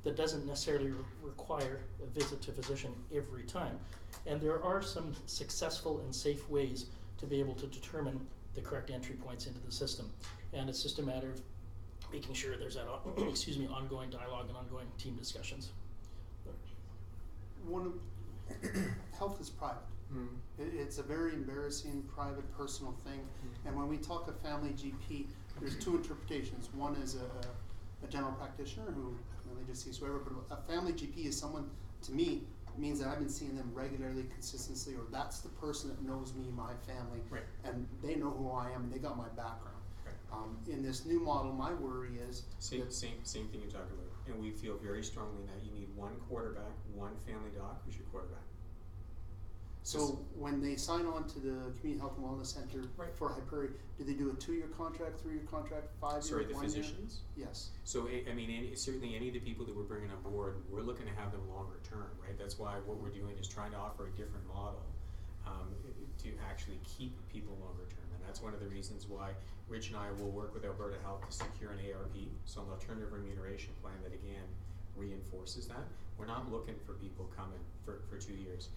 that doesn't necessarily require a visit to a physician every time. And there are some successful and safe ways to be able to determine the correct entry points into the system. And it's just a matter of making sure there's that ongoing dialogue and ongoing team discussions. Health is private. It's a very embarrassing, private, personal thing. And when we talk of family GP, there's two interpretations. One is a general practitioner who really just sees whoever, but a family GP is someone, to me, means that I've been seeing them regularly, consistently, or that's the person that knows me, my family, right, and they know who I am, and they got my background. Right. In this new model, my worry is same thing you talk about, and we feel very strongly that you need one quarterback, one family doc who's your quarterback. So when they sign on to the Community Health and Wellness Center for Prairie, do they do a 2-year contract, 3-year contract, 5-year, 1 year? Sorry, the physicians? Yes. So I mean, certainly any of the people that we're bringing on board, we're looking to have them longer term, right? That's why what we're doing is trying to offer a different model to actually keep people longer term. And that's one of the reasons why Rich and I will work with Alberta Health to secure an ARP, so an alternative remuneration plan that, again, reinforces that. We're not looking for people coming for 2 years.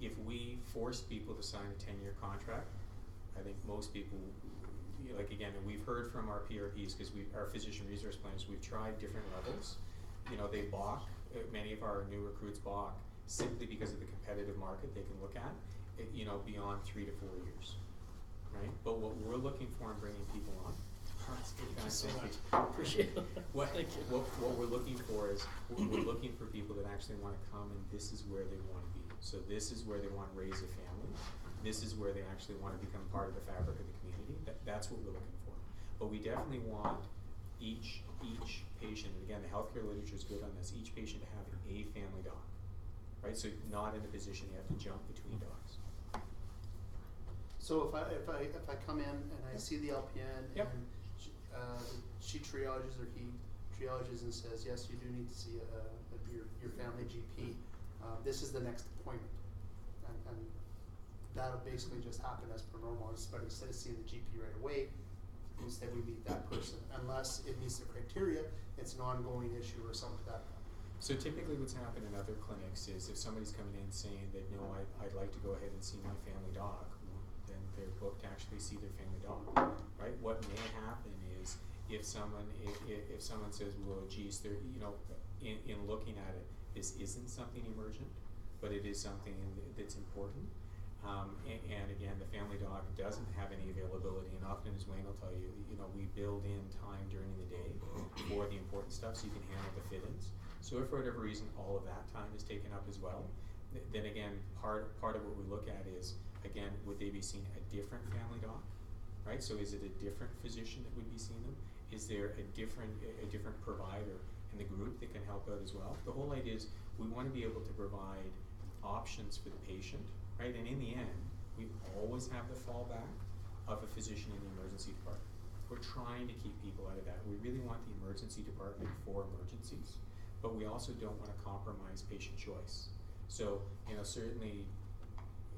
If we force people to sign a 10-year contract, I think most people, like again, and we've heard from our PRPs, because our physician resource planners, we've tried different levels. They balk, many of our new recruits balk simply because of the competitive market they can look at, beyond 3 to 4 years, right? But what we're looking for in bringing people on, Thank you so Thank much. you. Appreciate it. Thank you. What we're looking for is, we're looking for people that actually want to come, and this is where they want to be. So this is where they want to raise a family. This is where they actually want to become part of the fabric of the community. That's what we're looking for. But we definitely want each patient, and again, the healthcare literature is good on this, each patient to have a family doc, right? So not in a position you have to jump between docs. So if I come in and I see the LPN Yep. and she triages or he triages and says, yes, you do need to see your family GP. This is the next appointment, and that'll basically just happen as per normal. But instead of seeing the GP right away, instead we meet that person, unless it meets the criteria. It's an ongoing issue or something like that. So typically what's happened in other clinics is if somebody's coming in saying that, no, I'd like to go ahead and see my family doc, then they're booked to actually see their family doc, right? What may happen is if someone says, well, geez, they're, in looking at it, this isn't something emergent, but it is something that's important. And again, the family doc doesn't have any availability, and often, as Wayne will tell you, we build in time during the day for the important stuff so you can handle the fit-ins. So if for whatever reason all of that time is taken up as well, then again, part of what we look at is, again, would they be seeing a different family doc, right? So is it a different physician that would be seeing them? Is there a different provider in the group that can help out as well? The whole idea is we want to be able to provide options for the patient, right? And in the end, we always have the fallback of a physician in the emergency department. We're trying to keep people out of that. We really want the emergency department for emergencies, but we also don't want to compromise patient choice. So, certainly,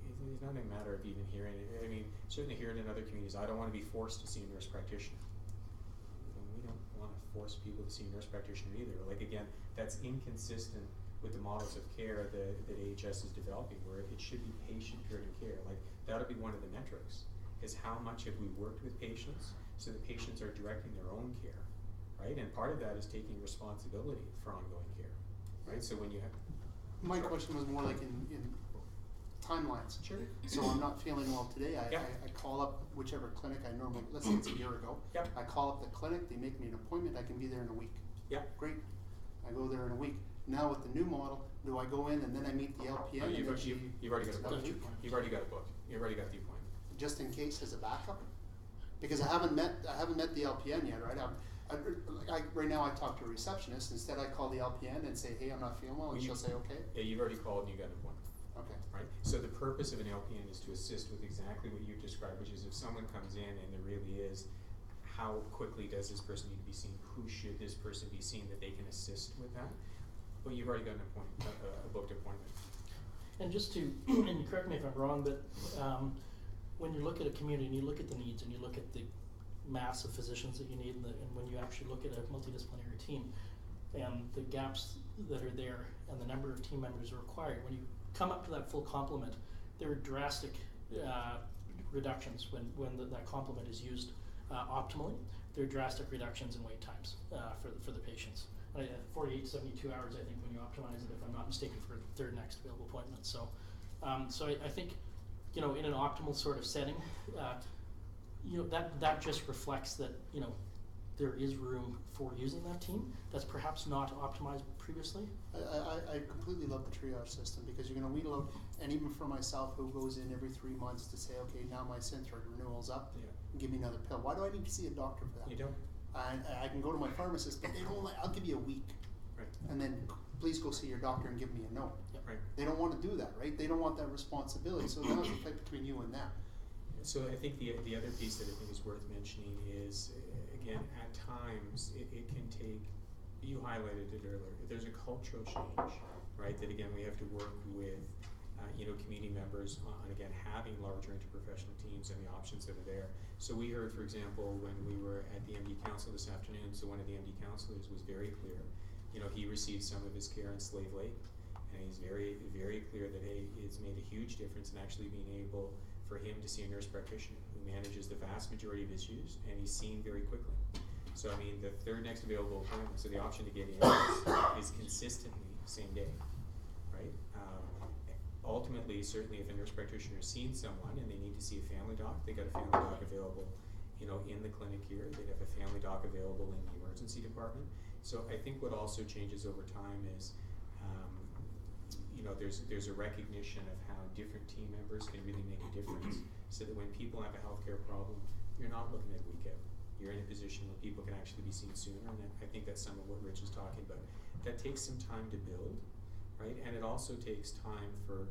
it's not a matter of even hearing it. I mean, certainly here in other communities, I don't want to be forced to see a nurse practitioner. We don't want to force people to see a nurse practitioner either. Like, again, that's inconsistent with the models of care that AHS is developing, where it should be patient-driven care. Like, that'll be one of the metrics, is how much have we worked with patients so that patients are directing their own care, right? And part of that is taking responsibility for ongoing care, right? So when you have... My question was more like in timelines. Sure. So I'm not feeling well today. Yep. I call up whichever clinic I normally, let's say it's a year ago. Yep. I call up the clinic, they make me an appointment, I can be there in a week. Yep. Great. I go there in a week. Now with the new model, do I go in and then I meet the LPN? Oh, and then she you've already got it does booked. you? You've already got it booked. You've already got the appointment. Just in case as a backup? Because I haven't met the LPN yet, right? Right now I talk to a receptionist. Instead I call the LPN and say, hey, I'm not feeling well, and she'll say, okay. Yeah, you've already called and you got an appointment. Okay. Right? So the purpose of an LPN is to assist with exactly what you've described, which is if someone comes in and there really is, how quickly does this person need to be seen? Who should this person be seen that they can assist with that? But you've already got an appointment, a booked appointment. And just to, and correct me if I'm wrong, but when you look at a community and you look at the needs and you look at the mass of physicians that you need, and when you actually look at a multidisciplinary team and the gaps that are there and the number of team members required, when you come up to that full complement, there are drastic reductions when that complement is used optimally. There are drastic reductions in wait times for the patients. 48 to 72 hours, I think, when you optimize it, if I'm not mistaken, for their next available appointment. So, I think, in an optimal sort of setting, that just reflects that, there is room for using that team that's perhaps not optimized previously. I completely love the triage system because you're going to weed out, and even for myself who goes in every 3 months to say, okay, now my Synthroid renewal's up, give me another pill. Why do I need to see a doctor for that? You don't. I can go to my pharmacist, but they don't I'll give you a week. Right. And then please go see your doctor and give me a note. Yep. Right. They don't want to do that, right? They don't want that responsibility. So now it's a fight between you and them. So I think the other piece that I think is worth mentioning is, again, at times it can take, you highlighted it earlier, there's a cultural change, right? That again, we have to work with, community members on, again, having larger interprofessional teams and the options that are there. So we heard, for example, when we were at the MD Council this afternoon, so one of the MD councilors was very clear, you know, he receives some of his care in Slave Lake, and he's very, very clear that, hey, it's made a huge difference in actually being able for him to see a nurse practitioner who manages the vast majority of issues, and he's seen very quickly. So, I mean, the third next available appointment, so the option to get in is consistently same day, right? Ultimately, certainly if a nurse practitioner has seen someone and they need to see a family doc, they got a family doc available, you know, in the clinic here. They'd have a family doc available in the emergency department. So I think what also changes over time is, you know, there's a recognition of how different team members can really make a difference, so that when people have a healthcare problem, you're not looking at a week out. You're in a position where people can actually be seen sooner, and I think that's some of what Rich is talking about. That takes some time to build, right? And it also takes time for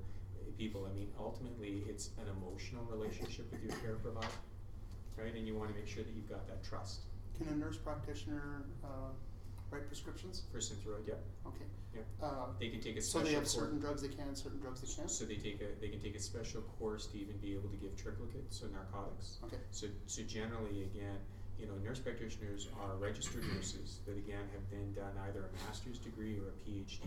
people. I mean, ultimately, it's an emotional relationship with your care provider, right? And you want to make sure that you've got that trust. Can a nurse practitioner write prescriptions? For Synthroid, yeah. Okay. Yeah. They can take a so special they have course. certain drugs they can, certain drugs they can't? So they can take a special course to even be able to give triplicate, so narcotics. Okay. So generally, again, you know, nurse practitioners are registered nurses that again have then done either a master's degree or a PhD,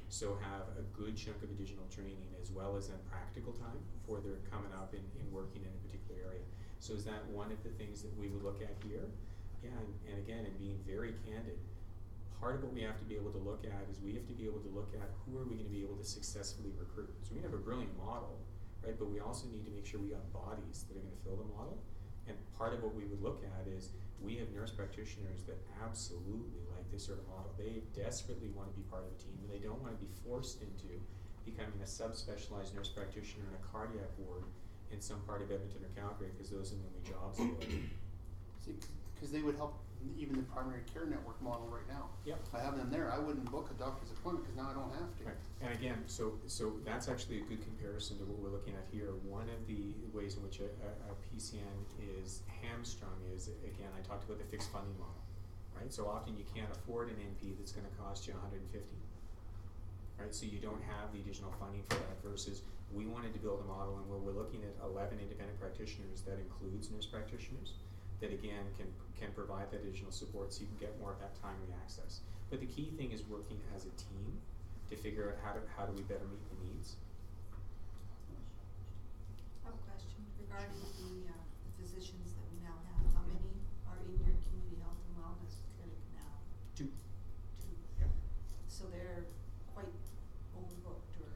so have a good chunk of additional training as well as then practical time before they're coming up in working in a particular area. So is that one of the things that we would look at here? Yeah, and again, and being very candid, part of what we have to be able to look at is we have to be able to look at who are we going to be able to successfully recruit. So we have a brilliant model, right? But we also need to make sure we got bodies that are going to fill the model. And part of what we would look at is we have nurse practitioners that absolutely like this sort of model. They desperately want to be part of a team, and they don't want to be forced into becoming a subspecialized nurse practitioner in a cardiac ward in some part of Edmonton or Calgary, because those are the only jobs available. See, because they would help even the primary care network model right now. Yep. By having them there, I wouldn't book a doctor's appointment because now I don't have to. Right. And again, so that's actually a good comparison to what we're looking at here. One of the ways in which a PCN is hamstrung is, again, I talked about the fixed funding model, right? So often you can't afford an NP that's going to cost you $150, right? So you don't have the additional funding for that, versus we wanted to build a model and where we're looking at 11 independent practitioners that includes nurse practitioners that again can provide that additional support, so you can get more of that timely access. But the key thing is working as a team to figure out how do we better meet the needs. I have a question regarding the physicians that we now have. How many are in your community health and wellness clinic now? 2. 2. Yeah. So they're quite overbooked, or?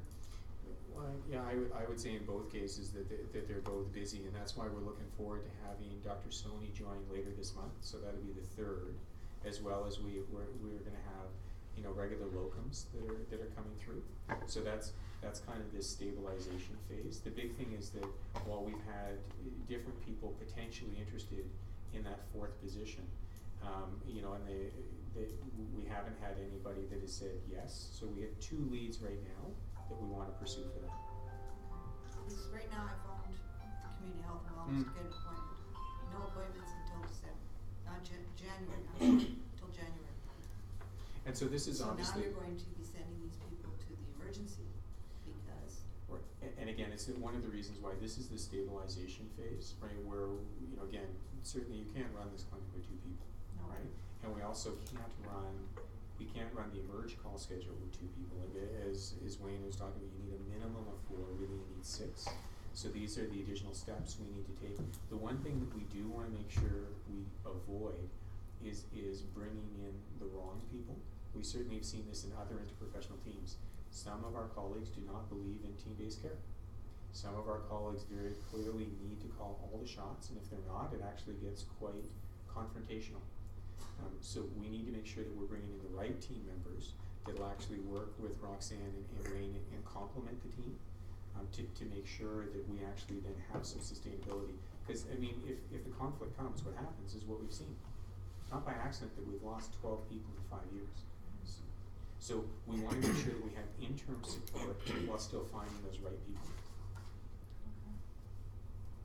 Well, yeah, I would say in both cases that they're both busy, and that's why we're looking forward to having Dr. Soni join later this month. So that'll be the 3rd, as well as we're going to have, you know, regular locums that are coming through. So that's kind of this stabilization phase. The big thing is that while we've had different people potentially interested in that 4th position, you know, and we haven't had anybody that has said yes. So we have 2 leads right now that we want to pursue for that. Because right now I phoned the community health and wellness to get an appointment. No appointments until December, January, until January. And so this is obviously. So now you're going to be sending these people to the emergency because. And again, it's one of the reasons why this is the stabilization phase, right? Where, you know, again, certainly you can't run this clinic with 2 people, No. right? And we also can't run the emerge call schedule with 2 people. Like as Wayne was talking about, you need a minimum of 4, really you need 6. So these are the additional steps we need to take. The one thing that we do want to make sure we avoid is bringing in the wrong people. We certainly have seen this in other interprofessional teams. Some of our colleagues do not believe in team-based care. Some of our colleagues very clearly need to call all the shots, and if they're not, it actually gets quite confrontational. So we need to make sure that we're bringing in the right team members that will actually work with Roxanne and Wayne and complement the team to make sure that we actually then have some sustainability. Because, I mean, if the conflict comes, what happens is what we've seen. It's not by accident that we've lost 12 people in 5 years. So we want to make sure that we have interim support while still finding those right people.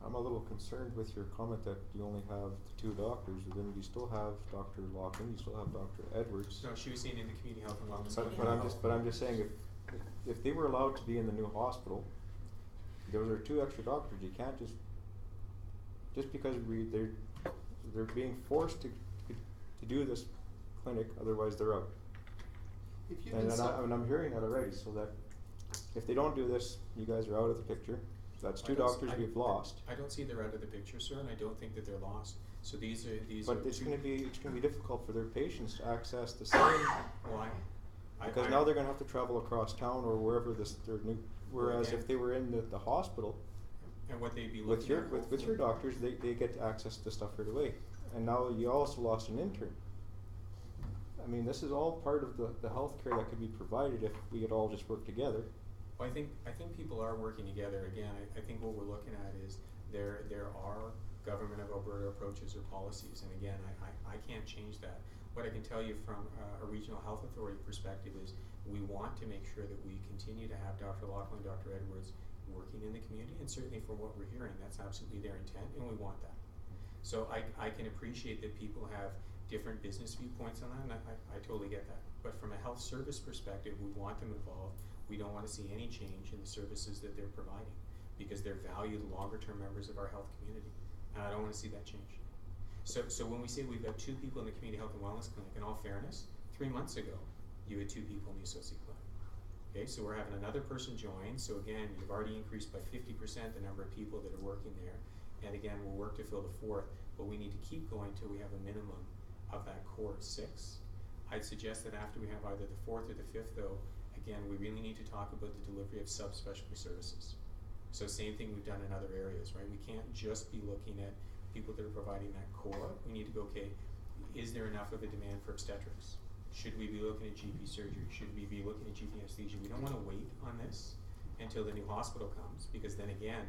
I'm a little concerned with your comment that you only have the 2 doctors, but then you still have Dr. Locken, you still have Dr. Edwards. No, she was saying in the community health and wellness. But I'm just saying if they were allowed to be in the new hospital, there are 2 extra doctors. You can't just because they're being forced to do this clinic, otherwise they're out. If you And can then I'm hearing that already, so that if they don't do this, you guys are out of the picture. That's two doctors we've lost. I don't see they're out of the picture, sir, and I don't think that they're lost. So these are But it's two- gonna be difficult for their patients to access the same, Why? because now they're gonna have to travel across town or wherever their new, whereas again- if they were in the hospital, And what they'd be looking with your, at with your hopefully- doctors, they get access to stuff right away. And now you also lost an intern. I mean, this is all part of the healthcare that could be provided if we could all just work together. Well, I think people are working together. Again, I think what we're looking at is there are government of Alberta approaches or policies, and again, I can't change that. What I can tell you from a regional health authority perspective is we want to make sure that we continue to have Dr. Laughlin and Dr. Edwards working in the community, and certainly from what we're hearing, that's absolutely their intent, and we want that. So I can appreciate that people have different business viewpoints on that, and I totally get that. But from a health service perspective, we want them involved. We don't want to see any change in the services that they're providing because they're valued longer-term members of our health community, and I don't want to see that change. So when we say we've got 2 people in the community health and wellness clinic, in all fairness, 3 months ago, you had 2 people in the associate clinic. Okay, so we're having another person join, so again, you've already increased by 50% the number of people that are working there, and again, we'll work to fill the 4th, but we need to keep going till we have a minimum of that core 6. I'd suggest that after we have either the 4th or the 5th though, again, we really need to talk about the delivery of subspecialty services. So same thing we've done in other areas, right? We can't just be looking at people that are providing that core. We need to go, okay, is there enough of a demand for obstetrics? Should we be looking at GP surgery? Should we be looking at GP anesthesia? We don't want to wait on this until the new hospital comes, because then again,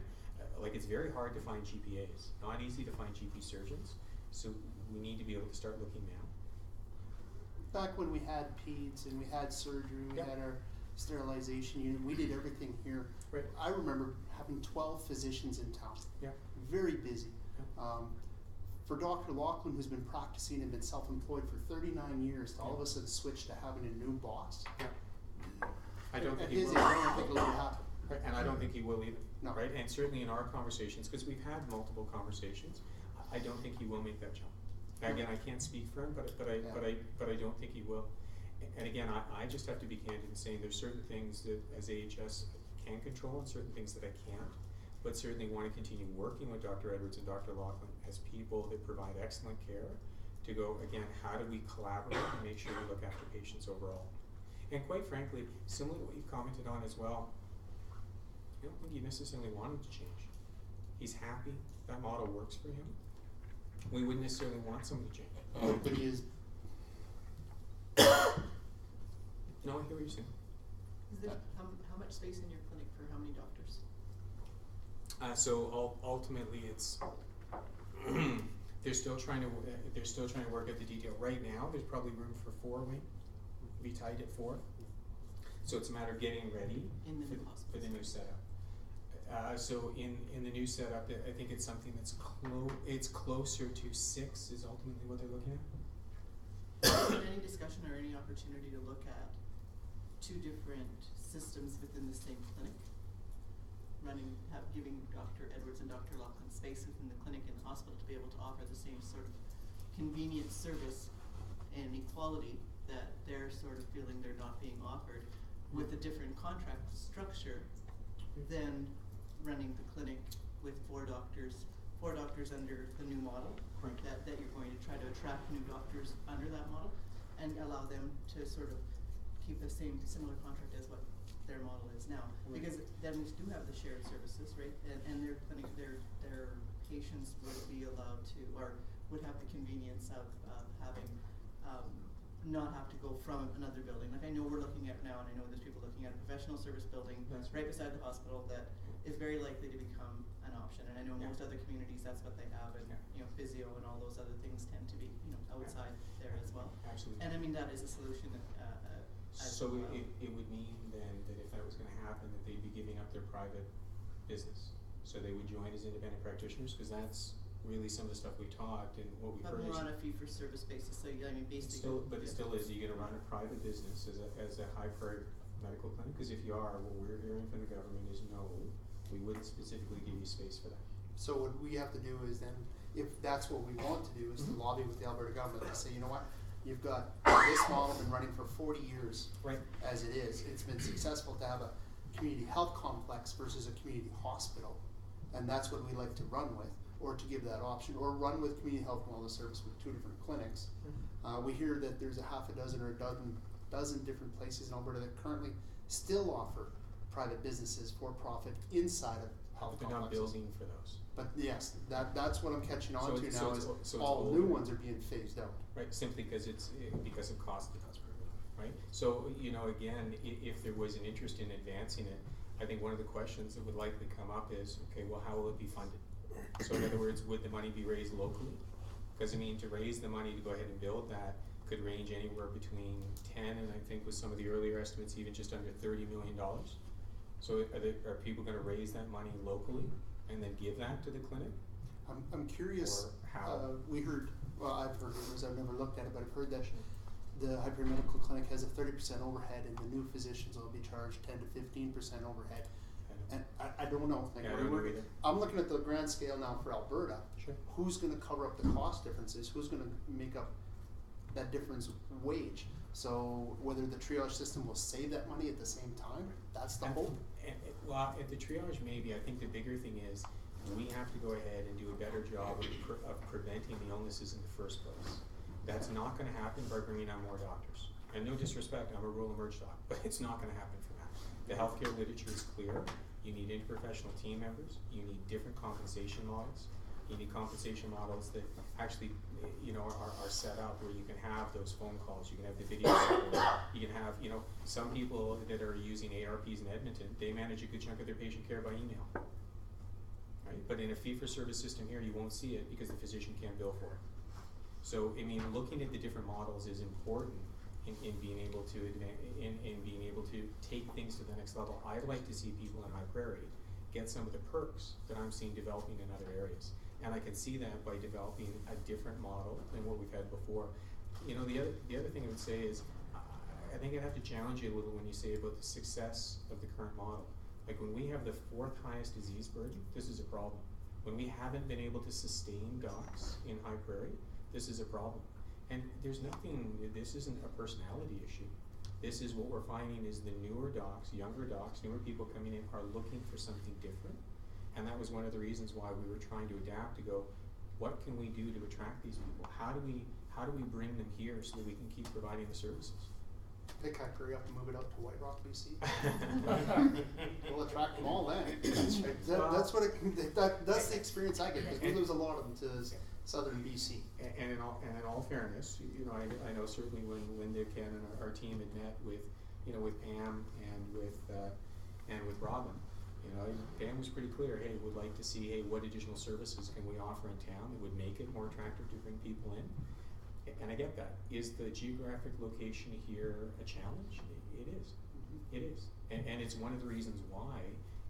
like it's very hard to find GPAs, not easy to find GP surgeons. So we need to be able to start looking now. Back when we had peds and we had surgery, we Yep. had our sterilization unit, we did everything here. Right. I remember having 12 physicians in town. Yeah. Very busy. Yeah. For Dr. Laughlin, who's been practicing and been self-employed for 39 years, to all of a sudden switch to having a new boss. Yeah. I don't think At he his will. age, I don't think it'll ever happen. Right, and I don't think he will either. No. Right, and certainly in our conversations, because we've had multiple conversations, I don't think he will make that jump. Again, I can't speak for him, but I don't think he will. And again, I just have to be candid in saying there's certain things that as AHS can control and certain things that I can't. But certainly want to continue working with Dr. Edwards and Dr. Laughlin as people that provide excellent care to go, again, how do we collaborate and make sure we look after patients overall? And quite frankly, similar to what you've commented on as well, I don't think he necessarily wanted to change. He's happy, that model works for him. We wouldn't necessarily want someone to change. But he is, No, I hear what you're saying. Is there, how much space in your clinic for how many doctors? So ultimately, it's they're still trying to work out the detail. Right now, there's probably room for 4. We be tight at 4. So it's a matter of getting ready In the new for hospital. the new setup. So in the new setup, I think it's something that's it's closer to 6 is ultimately what they're looking at. Is there any discussion or any opportunity to look at 2 different systems within the same clinic? Giving Dr. Edwards and Dr. Laughlin space within the clinic and the hospital to be able to offer the same sort of convenient service and equality that they're sort of feeling they're not being offered, with a different contract structure than running the clinic with 4 doctors under the new model. Right. That you're going to try to attract new doctors under that model and allow them to sort of keep the similar contract as what their model is now. Right. Because then we do have the shared services, right? And their clinic, their patients would be allowed to, or would have the convenience of having, not have to go from another building. Like I know we're looking at now, and I know there's people looking at a professional service building That's right beside the hospital that is very likely to become an option. And I know most other communities, that's what they have, and physio and all those other things tend to be, outside there as well. Absolutely. And I mean, that is a solution that, So it would mean then that if that was going to happen, that they'd be giving up their private business. So they would join as independent practitioners, because that's really some of the stuff we talked and what we've but heard more is on a fee-for-service basis, so I mean, basically. it still is, you're going to run a private business as a high priority medical clinic, because if you are, what we're hearing from the government is no, we wouldn't specifically give you space for that. so what we have to do is then, if that's what we want to do, is to lobby with the Alberta government to say, you know what, You've got this model been running for 40 years. Right. As it is. It's been successful to have a community health complex versus a community hospital. And that's what we like to run with, or to give that option, or run with community health and wellness service with 2 different clinics. We hear that there's a half a dozen or a dozen different places in Alberta that currently still offer private businesses for profit inside of health But they're not complexes. building for those. But yes, that's what I'm catching on to now, is it's all older. new ones are being phased out. Right, simply because because of cost, right? So, you know, again, if there was an interest in advancing it, I think one of the questions that would likely come up is, okay, well, how will it be funded? So in other words, would the money be raised locally? Because I mean, to raise the money to go ahead and build that could range anywhere between 10 and I think with some of the earlier estimates, even just under $30 million. So are people gonna raise that money locally and then give that to the clinic? I'm curious, Or how? we heard, well, I've heard rumors, I've never looked at it, but I've heard that the Hyperion Medical Clinic has a 30% overhead and the new physicians will be charged 10 to 15% overhead. And I don't know, like, Yeah, I don't know either. I'm looking at the grand scale now for Alberta. Sure. Who's gonna cover up the cost differences? Who's gonna make up that difference wage? So whether the triage system will save that money at the same time, that's the hope. Well, at the triage maybe, I think the bigger thing is we have to go ahead and do a better job of preventing the illnesses in the first place. That's not gonna happen by bringing on more doctors. And no disrespect, I'm a rural emerge doc, but it's not gonna happen from that. The healthcare literature is clear. You need interprofessional team members. You need different compensation models. You need compensation models that actually, you know, are set up where you can have those phone calls. You can have the video. You can have, you know, some people that are using ARPs in Edmonton, they manage a good chunk of their patient care by email. Right? But in a fee-for-service system here, you won't see it because the physician can't bill for it. So, I mean, looking at the different models is important in being able to in being able to take things to the next level. I'd like to see people in High Prairie get some of the perks that I'm seeing developing in other areas. And I can see that by developing a different model than what we've had before. You know, the other thing I would say is, I think I'd have to challenge you a little when you say about the success of the current model. Like when we have the 4th highest disease burden, this is a problem. When we haven't been able to sustain docs in High Prairie, this is a problem. And there's nothing, this isn't a personality issue. This is what we're finding is the newer docs, younger docs, newer people coming in are looking for something different. And that was one of the reasons why we were trying to adapt to go, what can we do to attract these people? How do we bring them here so that we can keep providing the services? Pick High Prairie up and move it out to White Rock, BC. We'll attract them all then. That's what that's the experience I get, because we lose a lot of them to southern BC. And in all fairness, you know, I know certainly when Linda, Ken, and our team had met with, you know, with Pam and with Robin, you know, Pam was pretty clear. Hey, would like to see, hey, what additional services can we offer in town that would make it more attractive to bring people in? And I get that. Is the geographic location here a challenge? It is. It is. And it's one of the reasons why,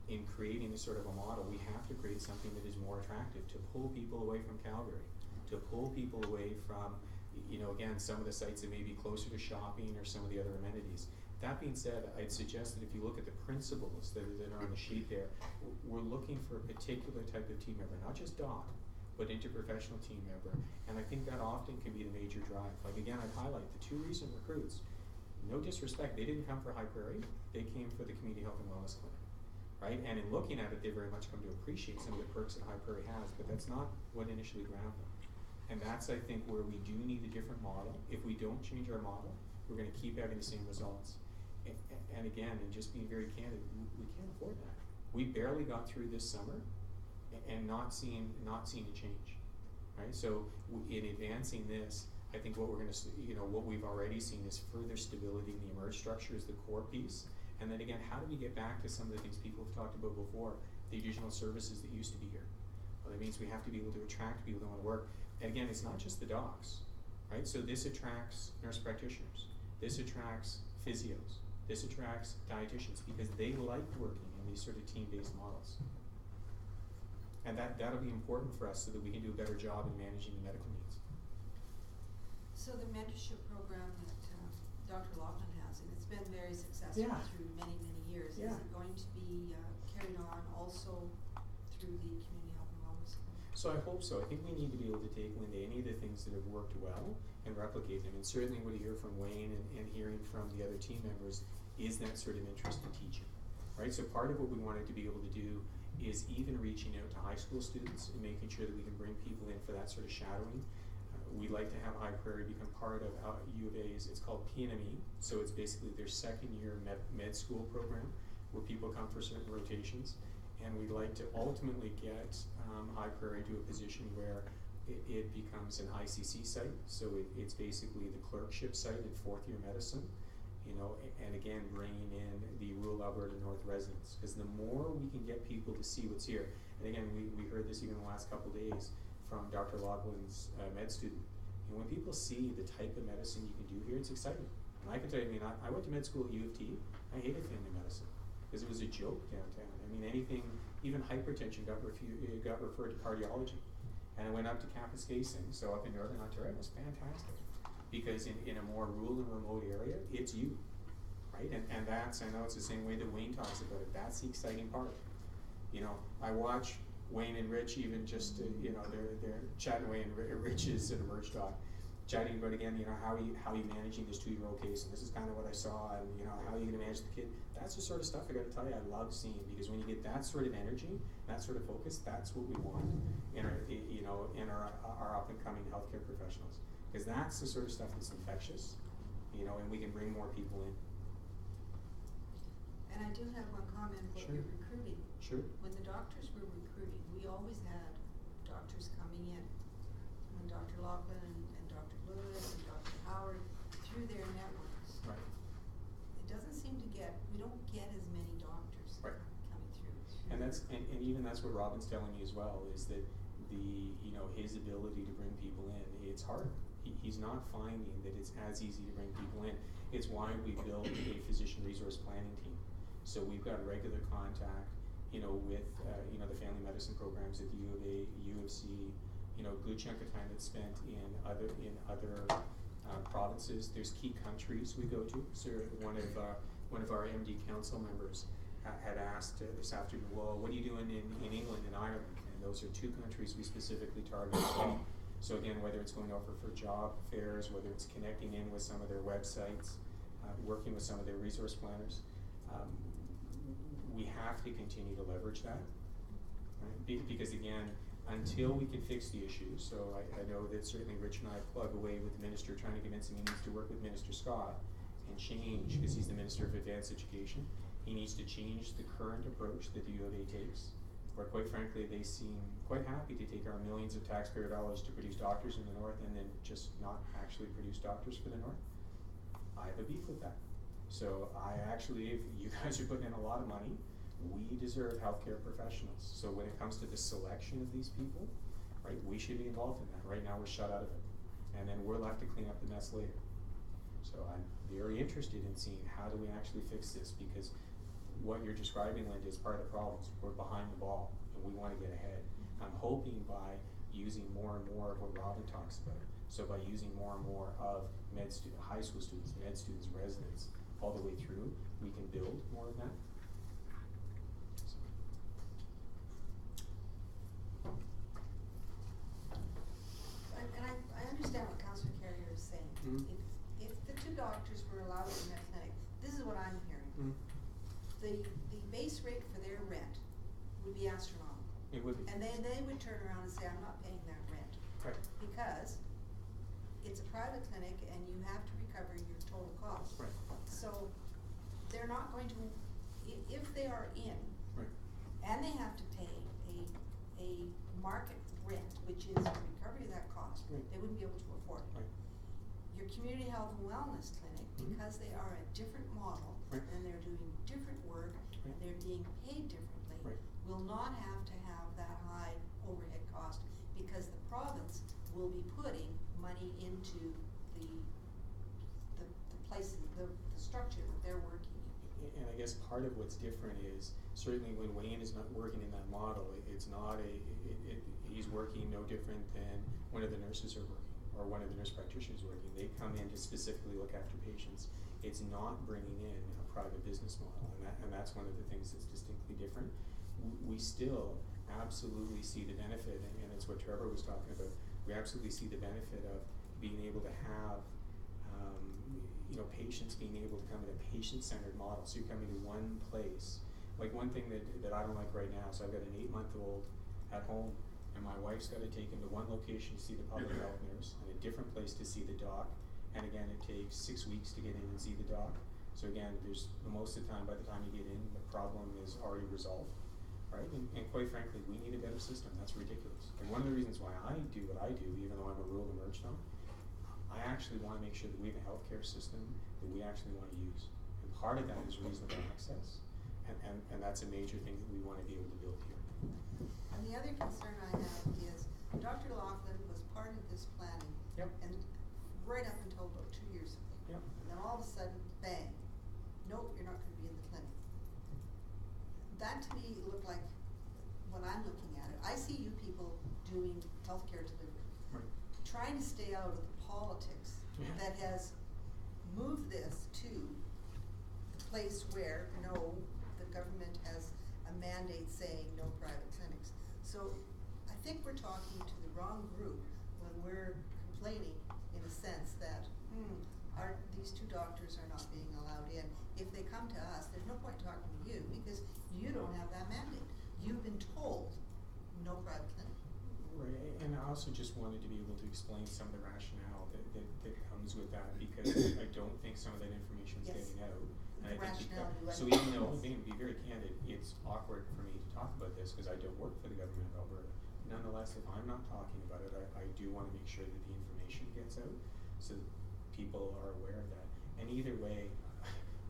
in creating this sort of a model, we have to create something that is more attractive to pull people away from Calgary, to pull people away from, you know, again, some of the sites that may be closer to shopping or some of the other amenities. That being said, I'd suggest that if you look at the principles that are on the sheet there, we're looking for a particular type of team member, not just doc, but interprofessional team member. And I think that often can be the major drive. Like again, I'd highlight the 2 recent recruits. No disrespect, they didn't come for High Prairie, they came for the Community Health and Wellness Clinic. Right? And in looking at it, they very much come to appreciate some of the perks that High Prairie has, but that's not what initially grabbed them. And that's, I think, where we do need a different model. If we don't change our model, we're going to keep having the same results. And again, and just being very candid, we can't afford that. We barely got through this summer and not seeing a change, right? So in advancing this, I think what we're going to, you know, what we've already seen is further stability in the emerge structure is the core piece. And then again, how do we get back to some of the things people have talked about before, the additional services that used to be here? Well, that means we have to be able to attract people that want to work. And again, it's not just the docs, right? So this attracts nurse practitioners, this attracts physios, this attracts dietitians because they like working in these sort of team-based models. And that'll be important for us so that we can do a better job in managing the medical needs. So the mentorship program that Dr. Laughlin has, and it's been very successful through many, many years. Is it going to be carried on also through the Community Health and Wellness Clinic? So I hope so. I think we need to be able to take into any of the things that have worked well and replicate them. And certainly what you hear from Wayne and hearing from the other team members is that sort of interest in teaching, right? So part of what we wanted to be able to do is even reaching out to high school students and making sure that we can bring people in for that sort of shadowing. We'd like to have High Prairie become part of U of A's, it's called PNME, so it's basically their second year med school program where people come for certain rotations. And we'd like to ultimately get High Prairie to a position where it becomes an ICC site, so it's basically the clerkship site in fourth year medicine, you know, and again bringing in the rural Alberta North residents, because the more we can get people to see what's here, and again we heard this even the last couple of days from Dr. Laughlin's med student, and when people see the type of medicine you can do here, it's exciting. And I can tell you, I mean, I went to med school at U of T, I hated family medicine, because it was a joke downtown. I mean, anything, even hypertension got referred to cardiology. And I went up to Kapuskasing, so up in Northern Ontario, it was fantastic. Because in a more rural and remote area, it's you, right? And that's, I know it's the same way that Wayne talks about it, that's the exciting part. You know, I watch Wayne and Rich even just, you know, they're chatting away, and Rich is an emerge doc, chatting about again, you know, how are you managing this 2-year-old case, and this is kind of what I saw, and you know, how are you gonna manage the kid? That's the sort of stuff I gotta tell you, I love seeing, because when you get that sort of energy, that sort of focus, that's what we want in our, you know, in our up and coming healthcare professionals. Because that's the sort of stuff that's infectious, you know, and we can bring more people in. And I do have one comment about your recruiting. Sure. When the doctors were recruiting, we always had doctors coming in. When Dr. Laughlin and Dr. Lewis and Dr. Howard, through their networks. Right. It doesn't seem to we don't get as many doctors coming through. And that's, and even that's what Robin's telling me as well, is that you know, his ability to bring people in, it's hard. He's not finding that it's as easy to bring people in. It's why we built a physician resource planning team. So we've got regular contact, you know, with you know, the family medicine programs at the U of A, U of C, you know, a good chunk of time that's spent in other provinces. There's key countries we go to. So one of our MD council members had asked this afternoon, well, what are you doing in England and Ireland? And those are 2 countries we specifically target as well. So again, whether it's going over for job fairs, whether it's connecting in with some of their websites, working with some of their resource planners, we have to continue to leverage that, right? Because again, until we can fix the issues, so I know that certainly Rich and I plug away with the minister, trying to convince him he needs to work with Minister Scott and change, because he's the Minister of Advanced Education. He needs to change the current approach that the U of A takes, where quite frankly they seem quite happy to take our millions of taxpayer dollars to produce doctors in the north and then just not actually produce doctors for the north. I have a beef with that. So I actually, if you guys are putting in a lot of money, we deserve healthcare professionals. So when it comes to the selection of these people, right, we should be involved in that. Right now we're shut out of it. And then we're left to clean up the mess later. So I'm very interested in seeing how do we actually fix this, because what you're describing, Linda, is part of the problems. We're behind the ball and we want to get ahead. I'm hoping by using more and more of what Robin talks about, so by using more and more of high school students, med students, residents, all the way through, we can build more of that. I understand what Councillor Carrier is saying. Mm-hmm. If the 2 doctors were allowed in that clinic, this is what I'm hearing. Mm-hmm. The base rate for their rent would be astronomical. It would be. And then they would turn around and say, I'm not paying that rent. Right. Because it's a private clinic and you have to recover your total cost. Right. So they're not going to, if they are in, right, and they have to pay a market rent, which is the recovery of that cost, right, they wouldn't be able to afford it. Right. Your community health and wellness clinic, Mm-hmm. because they are a different model, right, and they're doing different work, right, and they're being paid differently, right, will not have to have that high overhead cost, because the province will be putting money into the places, the structure that they're working in. And I guess part of what's different is, certainly when Wayne is not working in that model, it's not he's working no different than one of the nurses are working, or one of the nurse practitioners working. They come in to specifically look after patients. It's not bringing in a private business model, and that's one of the things that's distinctly different. We still absolutely see the benefit, and it's it's what Trevor was talking about. We absolutely see the benefit of being able to have, patients being able to come in a patient-centered model. So you're coming to one place. Like one thing that I don't like right now, so I've got an 8-month-old at home, and my wife's got to take him to one location to see the public health nurse, and a different place to see the doc. And again, it takes 6 weeks to get in and see the doc. So again, there's most of the time, by the time you get in, the problem is already resolved, right? And quite frankly, we need a better system. That's ridiculous. And one of the reasons why I do what I do, even though I'm a rural emerged on, I actually want to make sure that we have a healthcare system that we actually want to use. And part of that is reasonable access. And that's a major thing that we want to be able to build here. And the other concern I have is Dr. Laughlin was part of this planning. Yep. And right up until about 2 years ago. Yep. And then all of a sudden, bang, nope, you're not going to be in the clinic. That to me looked like, when I'm looking at it, I see you people doing healthcare delivery. Right. Trying to stay out of the politics that has moved this to the place where, no, the government has a mandate saying no private clinics. So I think we're talking to the wrong group when we're complaining in a sense that, these 2 doctors are not being allowed in. If they come to us, there's no point talking to you because you don't have that mandate. You've been told no private clinic. Right, and I also just wanted to be able to explain some of the rationale that comes with that, because I don't think some of that information is Yes. getting out. And The I think rationale you so even though, being to be very candid, it's awkward for me to talk about this because I don't work for the government of Alberta. Nonetheless, if I'm not talking about it, I do want to make sure that the information gets out so that people are aware of that. And either way,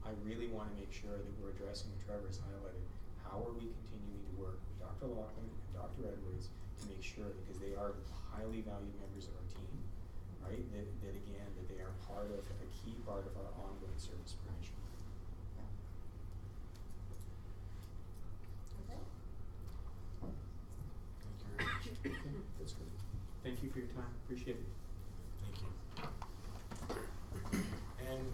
I really want to make sure that we're addressing what Trevor's highlighted. How are we continuing to work with Dr. Laughlin and Dr. Edwards to make sure, because they are highly valued members of our team, right, that again, that they are part of, a key part of our ongoing service provision. Okay. Thank you very much. Okay, that's good. Thank you for your time, appreciate it. Thank you. And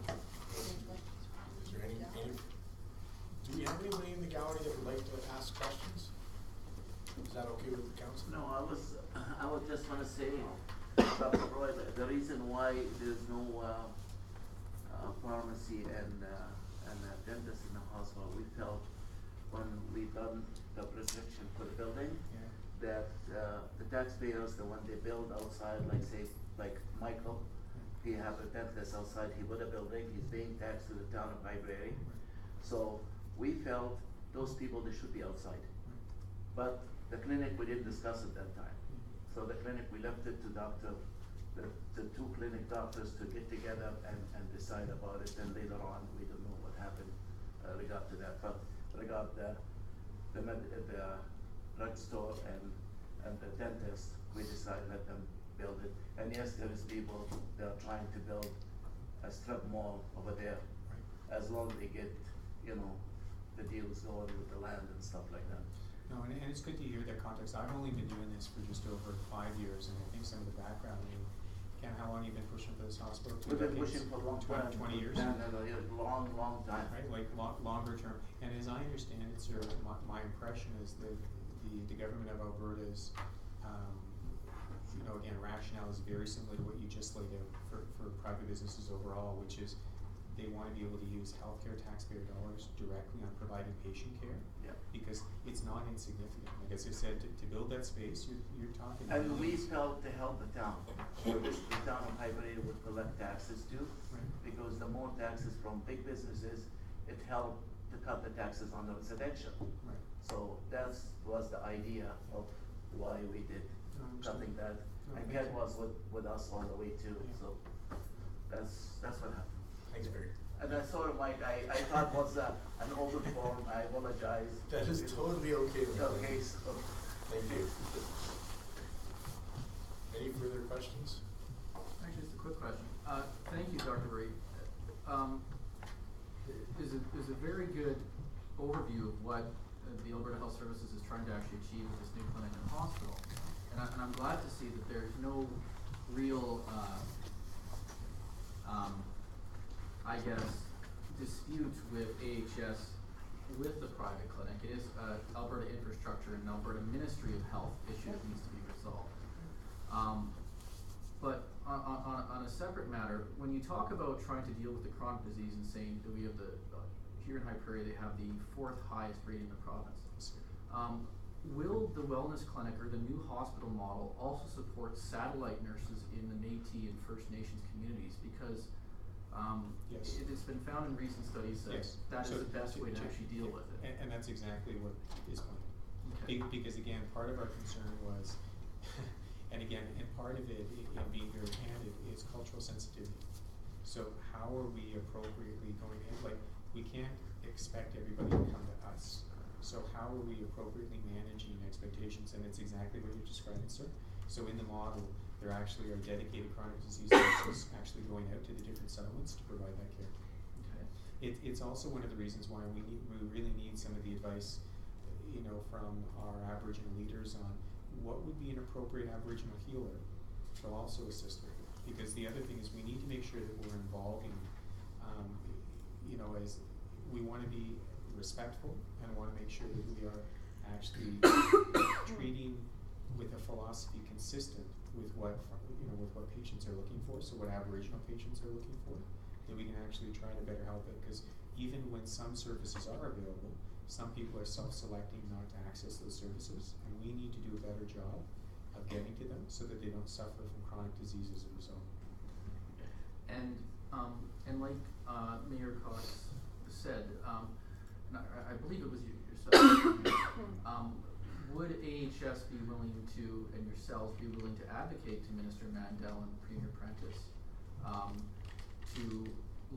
is there any, do we have anybody in the gallery that would like to ask questions? Is that okay with the council? No, I was just wanna say, Dr. Roy, the reason why there's no, pharmacy and a dentist in the hospital, we felt when we done the prescription for the building, that, the taxpayers, the one they build outside, like Michael, he have a dentist outside, he bought a building, he's paying tax to the town of Prairie. So we felt those people, they should be outside. But the clinic, we didn't discuss at that time. So the clinic, we left it to the 2 clinic doctors to get together and decide about it, and later on, we don't know what happened, regard to that. But regard the drugstore and the dentist, we decided let them build it. And yes, there is people, they're trying to build a strip mall over there, as long as they get, the deals going with the land and stuff like that. No, and it's good to hear that context. I've only been doing this for just over 5 years, and I think some of the background, Ken, how long have you been pushing for this hospital? 2 We've been decades? pushing for a long time. 20 years? No, yeah, long time. Right, like longer term. And as I understand it, sir, my impression is that the government of Alberta's, again, rationale is very similar to what you just laid out for private businesses overall, which is they want to be able to use healthcare taxpayer dollars directly on providing patient care. Yeah. Because it's not insignificant. Like as I said, to build that space, you're talking. And we millions. felt to help the town. The town of Prairie would collect taxes too, Right. because the more taxes from big businesses, it helped to cut the taxes on the residential. Right. So was the idea of why we did No, I something understand. that, No, and thank Ken you. was with us all the way too, Yeah. so that's what happened. Thanks, Barry. And I sorry, Mike, I thought was an open forum, I apologize. That is totally okay with me. Okay, so. Thank you. Any further questions? Actually, just a quick question. Thank you, Dr. Reed. Is a very good overview of what the Alberta Health Services is trying to actually achieve with this new clinic and hospital. And I'm glad to see that there's no real, dispute with AHS with the private clinic. It is Alberta Infrastructure and Alberta Ministry of Health issue that needs to be resolved. when you talk about trying to deal with the chronic disease and saying that we have the, here in High Prairie they have the 4th highest rating in the province, will the wellness clinic or the new hospital model also support satellite nurses in the Métis and First Nations communities? Because Yes. it's been found in recent studies that Yes. that is So the best way to actually deal with it. And that's exactly what is planned. Okay. Because again, part of our concern was, and again, and part of it, in being very candid, is cultural sensitivity. So how are we appropriately going in? Like, we can't expect everybody to come to us. So how are we appropriately managing expectations? And it's exactly what you're describing, sir. So in the model, there actually are dedicated chronic disease nurses actually going out to the different settlements to provide that care. Okay. It's also one of the reasons why we really need some of the advice, you know, from our Aboriginal leaders on what would be an appropriate Aboriginal healer to also assist with it. Because the other thing is we need to make sure that we're involving, you know, as we want to be respectful and want to make sure that we are actually treating with a philosophy consistent with what, you know, with what patients are looking for, so what Aboriginal patients are looking for, that we can actually try to better help it. Because even when some services are available, some people are self-selecting not to access those services, and we need to do a better job of getting to them so that they don't suffer from chronic disease as a result. And like Mayor Cox said, and I believe it was yourself, would AHS be willing to, and yourselves be willing to advocate to Minister Mandel and Premier Prentice to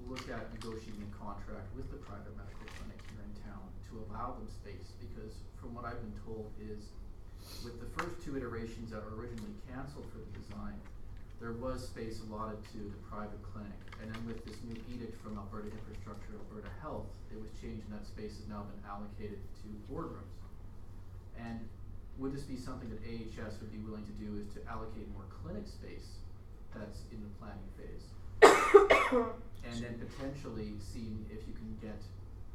look at negotiating a contract with the private medical clinic here in town to allow them space? Because from what I've been told is, with the first 2 iterations that were originally canceled for the design, there was space allotted to the private clinic. And then with this new edict from Alberta Infrastructure, Alberta Health, it was changed and that space has now been allocated to boardrooms. And would this be something that AHS would be willing to do, is to allocate more clinic space that's in the planning phase? And then potentially seeing if you can get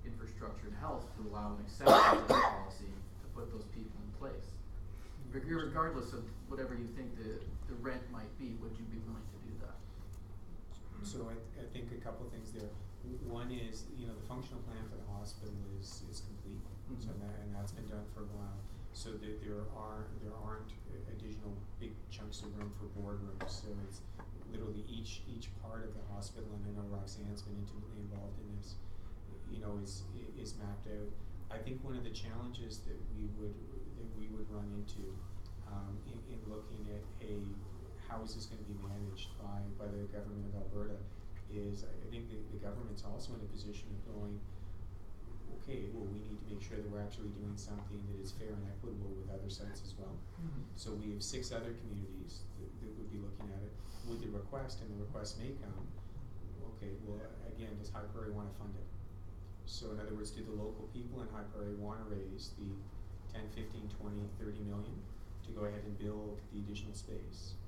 infrastructure and health to allow an acceptance policy to put those people in place. Regardless of whatever you think the rent might be, would you be willing to do that? So I think a couple things there. One is, you know, the functional plan for the hospital is complete, so and that's been done for a while. So there aren't additional big chunks of room for boardrooms. So it's literally each part of the hospital, and I know Roxanne's been intimately involved in this, you know, is mapped out. I think one of the challenges that we would run into in looking at how is this going to be managed by the government of Alberta is, I think the government's also in a position of going, okay, well, we need to make sure that we're actually doing something that is fair and equitable with other sites as well. So we have 6 other communities that would be looking at it with the request, and the request may come, okay, well, again, does High Prairie want to fund it? So in other words, do the local people in High Prairie want to raise the 10, 15, 20, 30 million to go ahead and build the additional space?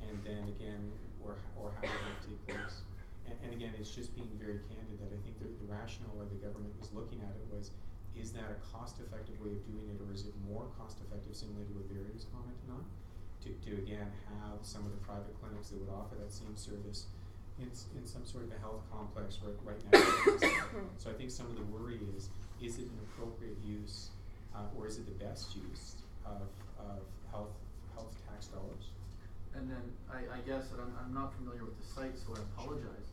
And then again, or how would that take place? And again, it's just being very candid that I think the rationale why the government was looking at it was, is that a cost-effective way of doing it, or is it more cost-effective, similar to what Barry was commenting on, to again have some of the private clinics that would offer that same service in some sort of a health complex right now. So I think some of the worry is it an appropriate use, or is it the best use of health tax dollars? And then I guess that I'm not familiar with the site, so I apologize.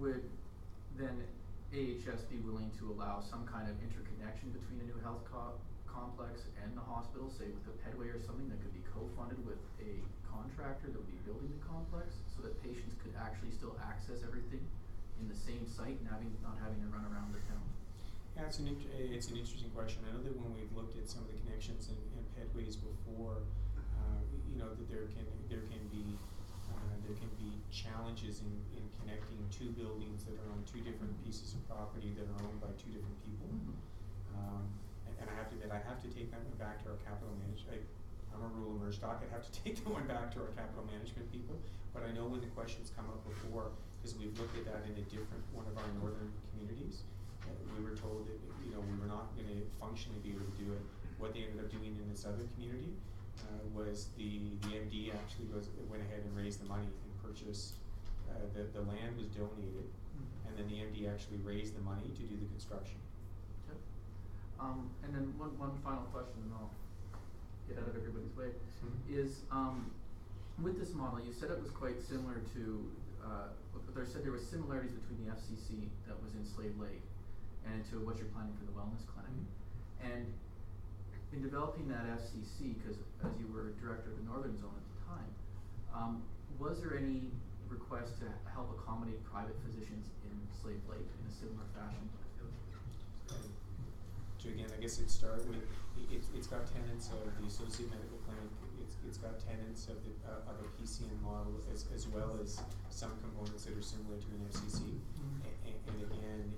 Would then AHS be willing to allow some kind of interconnection between a new health complex and the hospital, say with a pedway or something that could be co-funded with a contractor that would be building the complex, so that patients could actually still access everything in the same site and not having to run around the town? Yeah, it's an interesting question. I know that when we've looked at some of the connections and pedways before, you know, that there can be challenges in connecting 2 buildings that are on 2 different pieces of property that are owned by 2 different people. And I have to admit, I have to take that one back to our capital management. I'm a rural merged doc. I'd have to take that one back to our capital management people. But I know when the questions come up before, because we've looked at that in a different one of our northern communities, we were told that, you know, we were not going to functionally be able to do it. What they ended up doing in this other community was the MD actually went ahead and raised the money and purchased the land was donated, and then the MD actually raised the money to do the construction. Okay. And then one final question, and I'll get out of everybody's way, is, with this model, you said it was quite similar to, there was similarities between the FCC that was in Slave Lake and to what you're planning for the wellness clinic. And in developing that FCC, because as you were director of the Northern Zone at the time, was there any request to help accommodate private physicians in Slave Lake in a similar fashion? So again, I guess it started with, it's got tenants of the Associate Medical Clinic, it's got tenants of a PCN model, as well as some components that are similar to an FCC. And again,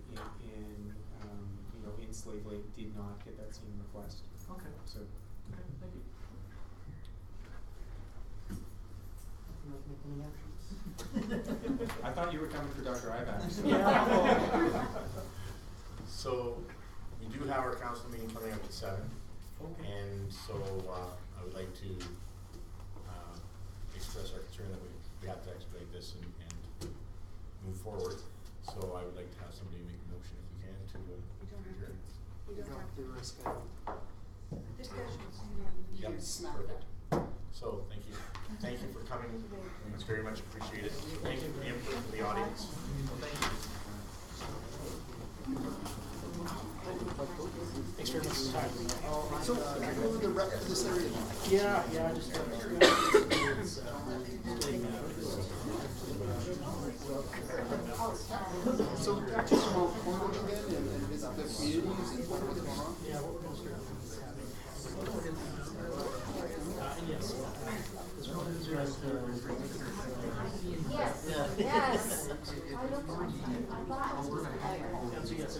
in Slave Lake did not get that same request. Okay. So. Okay, thank you. I thought you were coming for Dr. Ivax. Yeah. So, we do have our council meeting coming up at 7. Okay. And so, I would like to, express our concern that we have to expedite this and move forward. So I would like to have somebody make a motion if we can to adjourn. We don't have Do a schedule. discussions. Yep, perfect. So, thank you. Thank you for coming. It's very much appreciated. Thank you for the input from the audience. Thanks very much for your time. So, can I go to the rep for this area? Yeah, I just, So, just about Portland again and visit the communities and what was going on? yeah, what we're gonna start is having, yes, this one is Yes, yes. I looked, I thought. and so yes, it